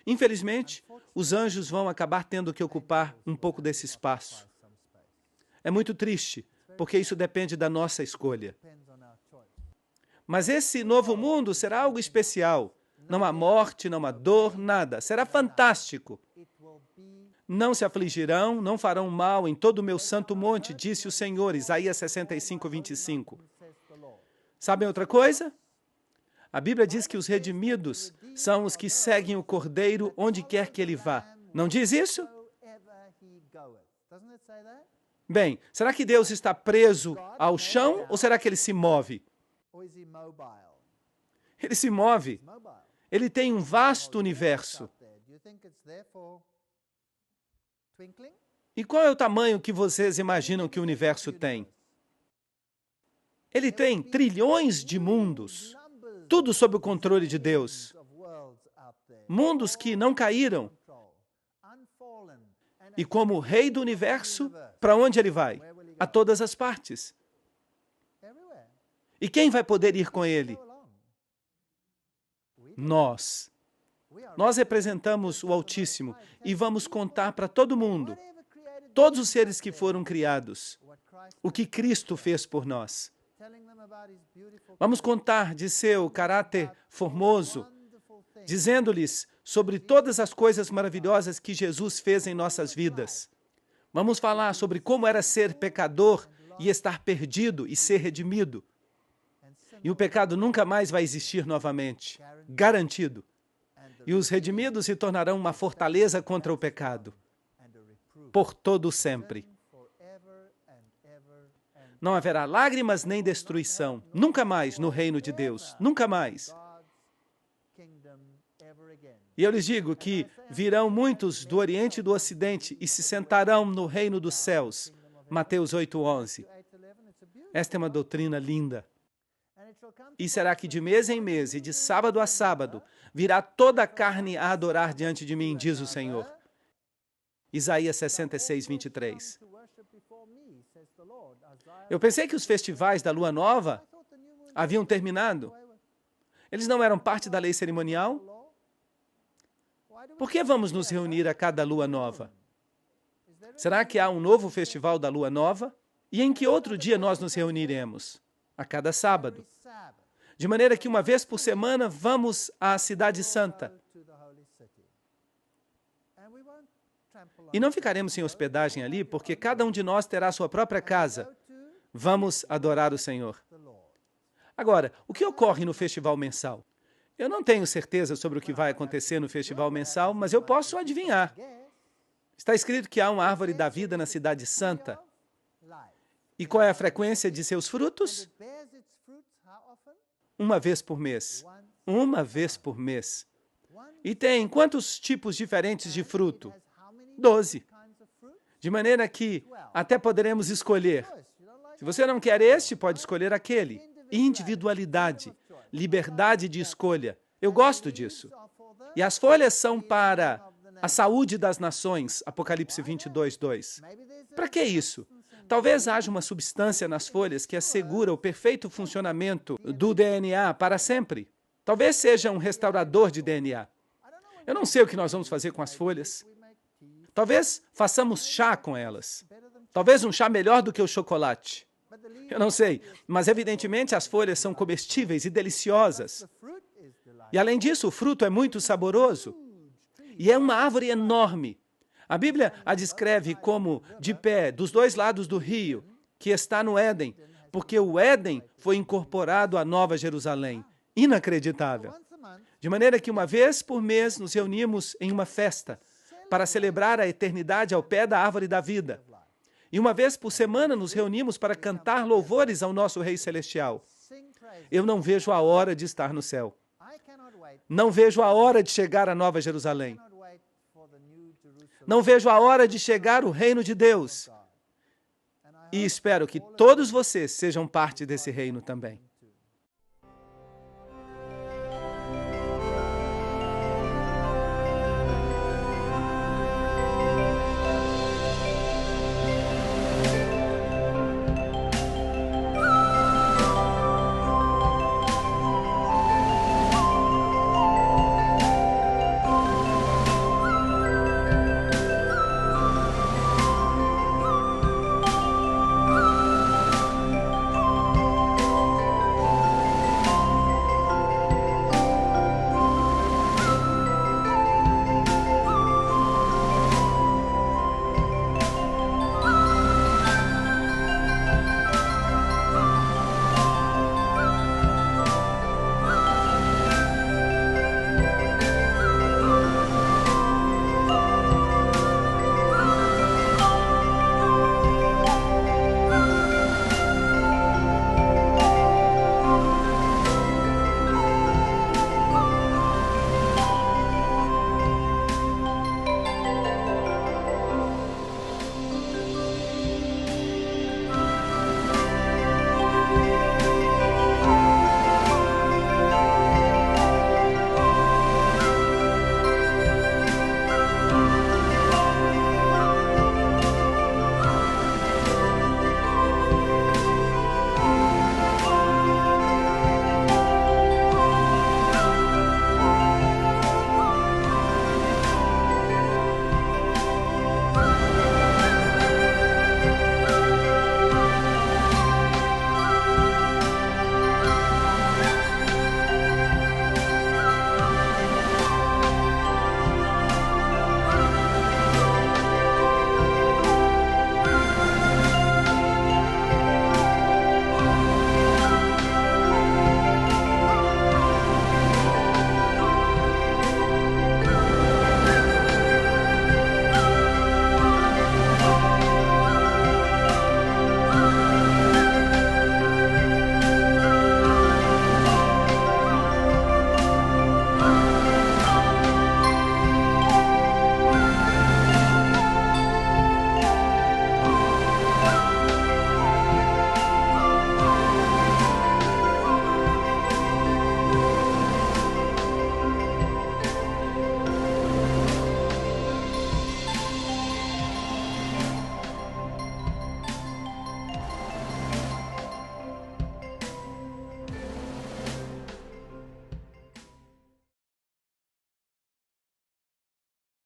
Infelizmente, os anjos vão acabar tendo que ocupar um pouco desse espaço. É muito triste, porque isso depende da nossa escolha. Mas esse novo mundo será algo especial. Não há morte, não há dor, nada. Será fantástico. Não se afligirão, não farão mal em todo o meu santo monte, disse o Senhor, Isaías 65, 25. Sabem outra coisa? A Bíblia diz que os redimidos são os que seguem o Cordeiro onde quer que ele vá. Não diz isso? Bem, será que Deus está preso ao chão ou será que ele se move? Ele se move. Ele tem um vasto universo. E qual é o tamanho que vocês imaginam que o universo tem? Ele tem trilhões de mundos, tudo sob o controle de Deus. Mundos que não caíram. E como rei do universo, para onde ele vai? A todas as partes. E quem vai poder ir com ele? Nós. Nós representamos o Altíssimo e vamos contar para todo mundo, todos os seres que foram criados, o que Cristo fez por nós. Vamos contar de seu caráter formoso, dizendo-lhes sobre todas as coisas maravilhosas que Jesus fez em nossas vidas. Vamos falar sobre como era ser pecador e estar perdido e ser redimido. E o pecado nunca mais vai existir novamente, garantido. E os redimidos se tornarão uma fortaleza contra o pecado, por todo sempre. Não haverá lágrimas nem destruição, nunca mais no reino de Deus, nunca mais. E eu lhes digo que virão muitos do Oriente e do Ocidente e se sentarão no reino dos céus. Mateus 8:11. Esta é uma doutrina linda. E será que de mês em mês e de sábado a sábado virá toda a carne a adorar diante de mim, diz o Senhor. Isaías 66, 23. Eu pensei que os festivais da Lua Nova haviam terminado. Eles não eram parte da lei cerimonial? Por que vamos nos reunir a cada Lua Nova? Será que há um novo festival da Lua Nova? E em que outro dia nós nos reuniremos? A cada sábado. De maneira que uma vez por semana vamos à Cidade Santa. E não ficaremos sem hospedagem ali, porque cada um de nós terá sua própria casa. Vamos adorar o Senhor. Agora, o que ocorre no festival mensal? Eu não tenho certeza sobre o que vai acontecer no festival mensal, mas eu posso adivinhar. Está escrito que há uma árvore da vida na cidade santa. E qual é a frequência de seus frutos? Uma vez por mês. Uma vez por mês. E tem quantos tipos diferentes de fruto? 12. De maneira que até poderemos escolher. Se você não quer este, pode escolher aquele. Individualidade, liberdade de escolha. Eu gosto disso. E as folhas são para a saúde das nações, Apocalipse 22, 2. Para que isso? Talvez haja uma substância nas folhas que assegura o perfeito funcionamento do DNA para sempre. Talvez seja um restaurador de DNA. Eu não sei o que nós vamos fazer com as folhas. Talvez façamos chá com elas. Talvez um chá melhor do que o chocolate. Eu não sei, mas evidentemente as folhas são comestíveis e deliciosas. E além disso, o fruto é muito saboroso. E é uma árvore enorme. A Bíblia a descreve como de pé, dos dois lados do rio, que está no Éden, porque o Éden foi incorporado à Nova Jerusalém. Inacreditável. De maneira que uma vez por mês nos reunimos em uma festa para celebrar a eternidade ao pé da árvore da vida. E uma vez por semana nos reunimos para cantar louvores ao nosso Rei Celestial. Eu não vejo a hora de estar no céu. Não vejo a hora de chegar à Nova Jerusalém. Não vejo a hora de chegar o reino de Deus. E espero que todos vocês sejam parte desse reino também.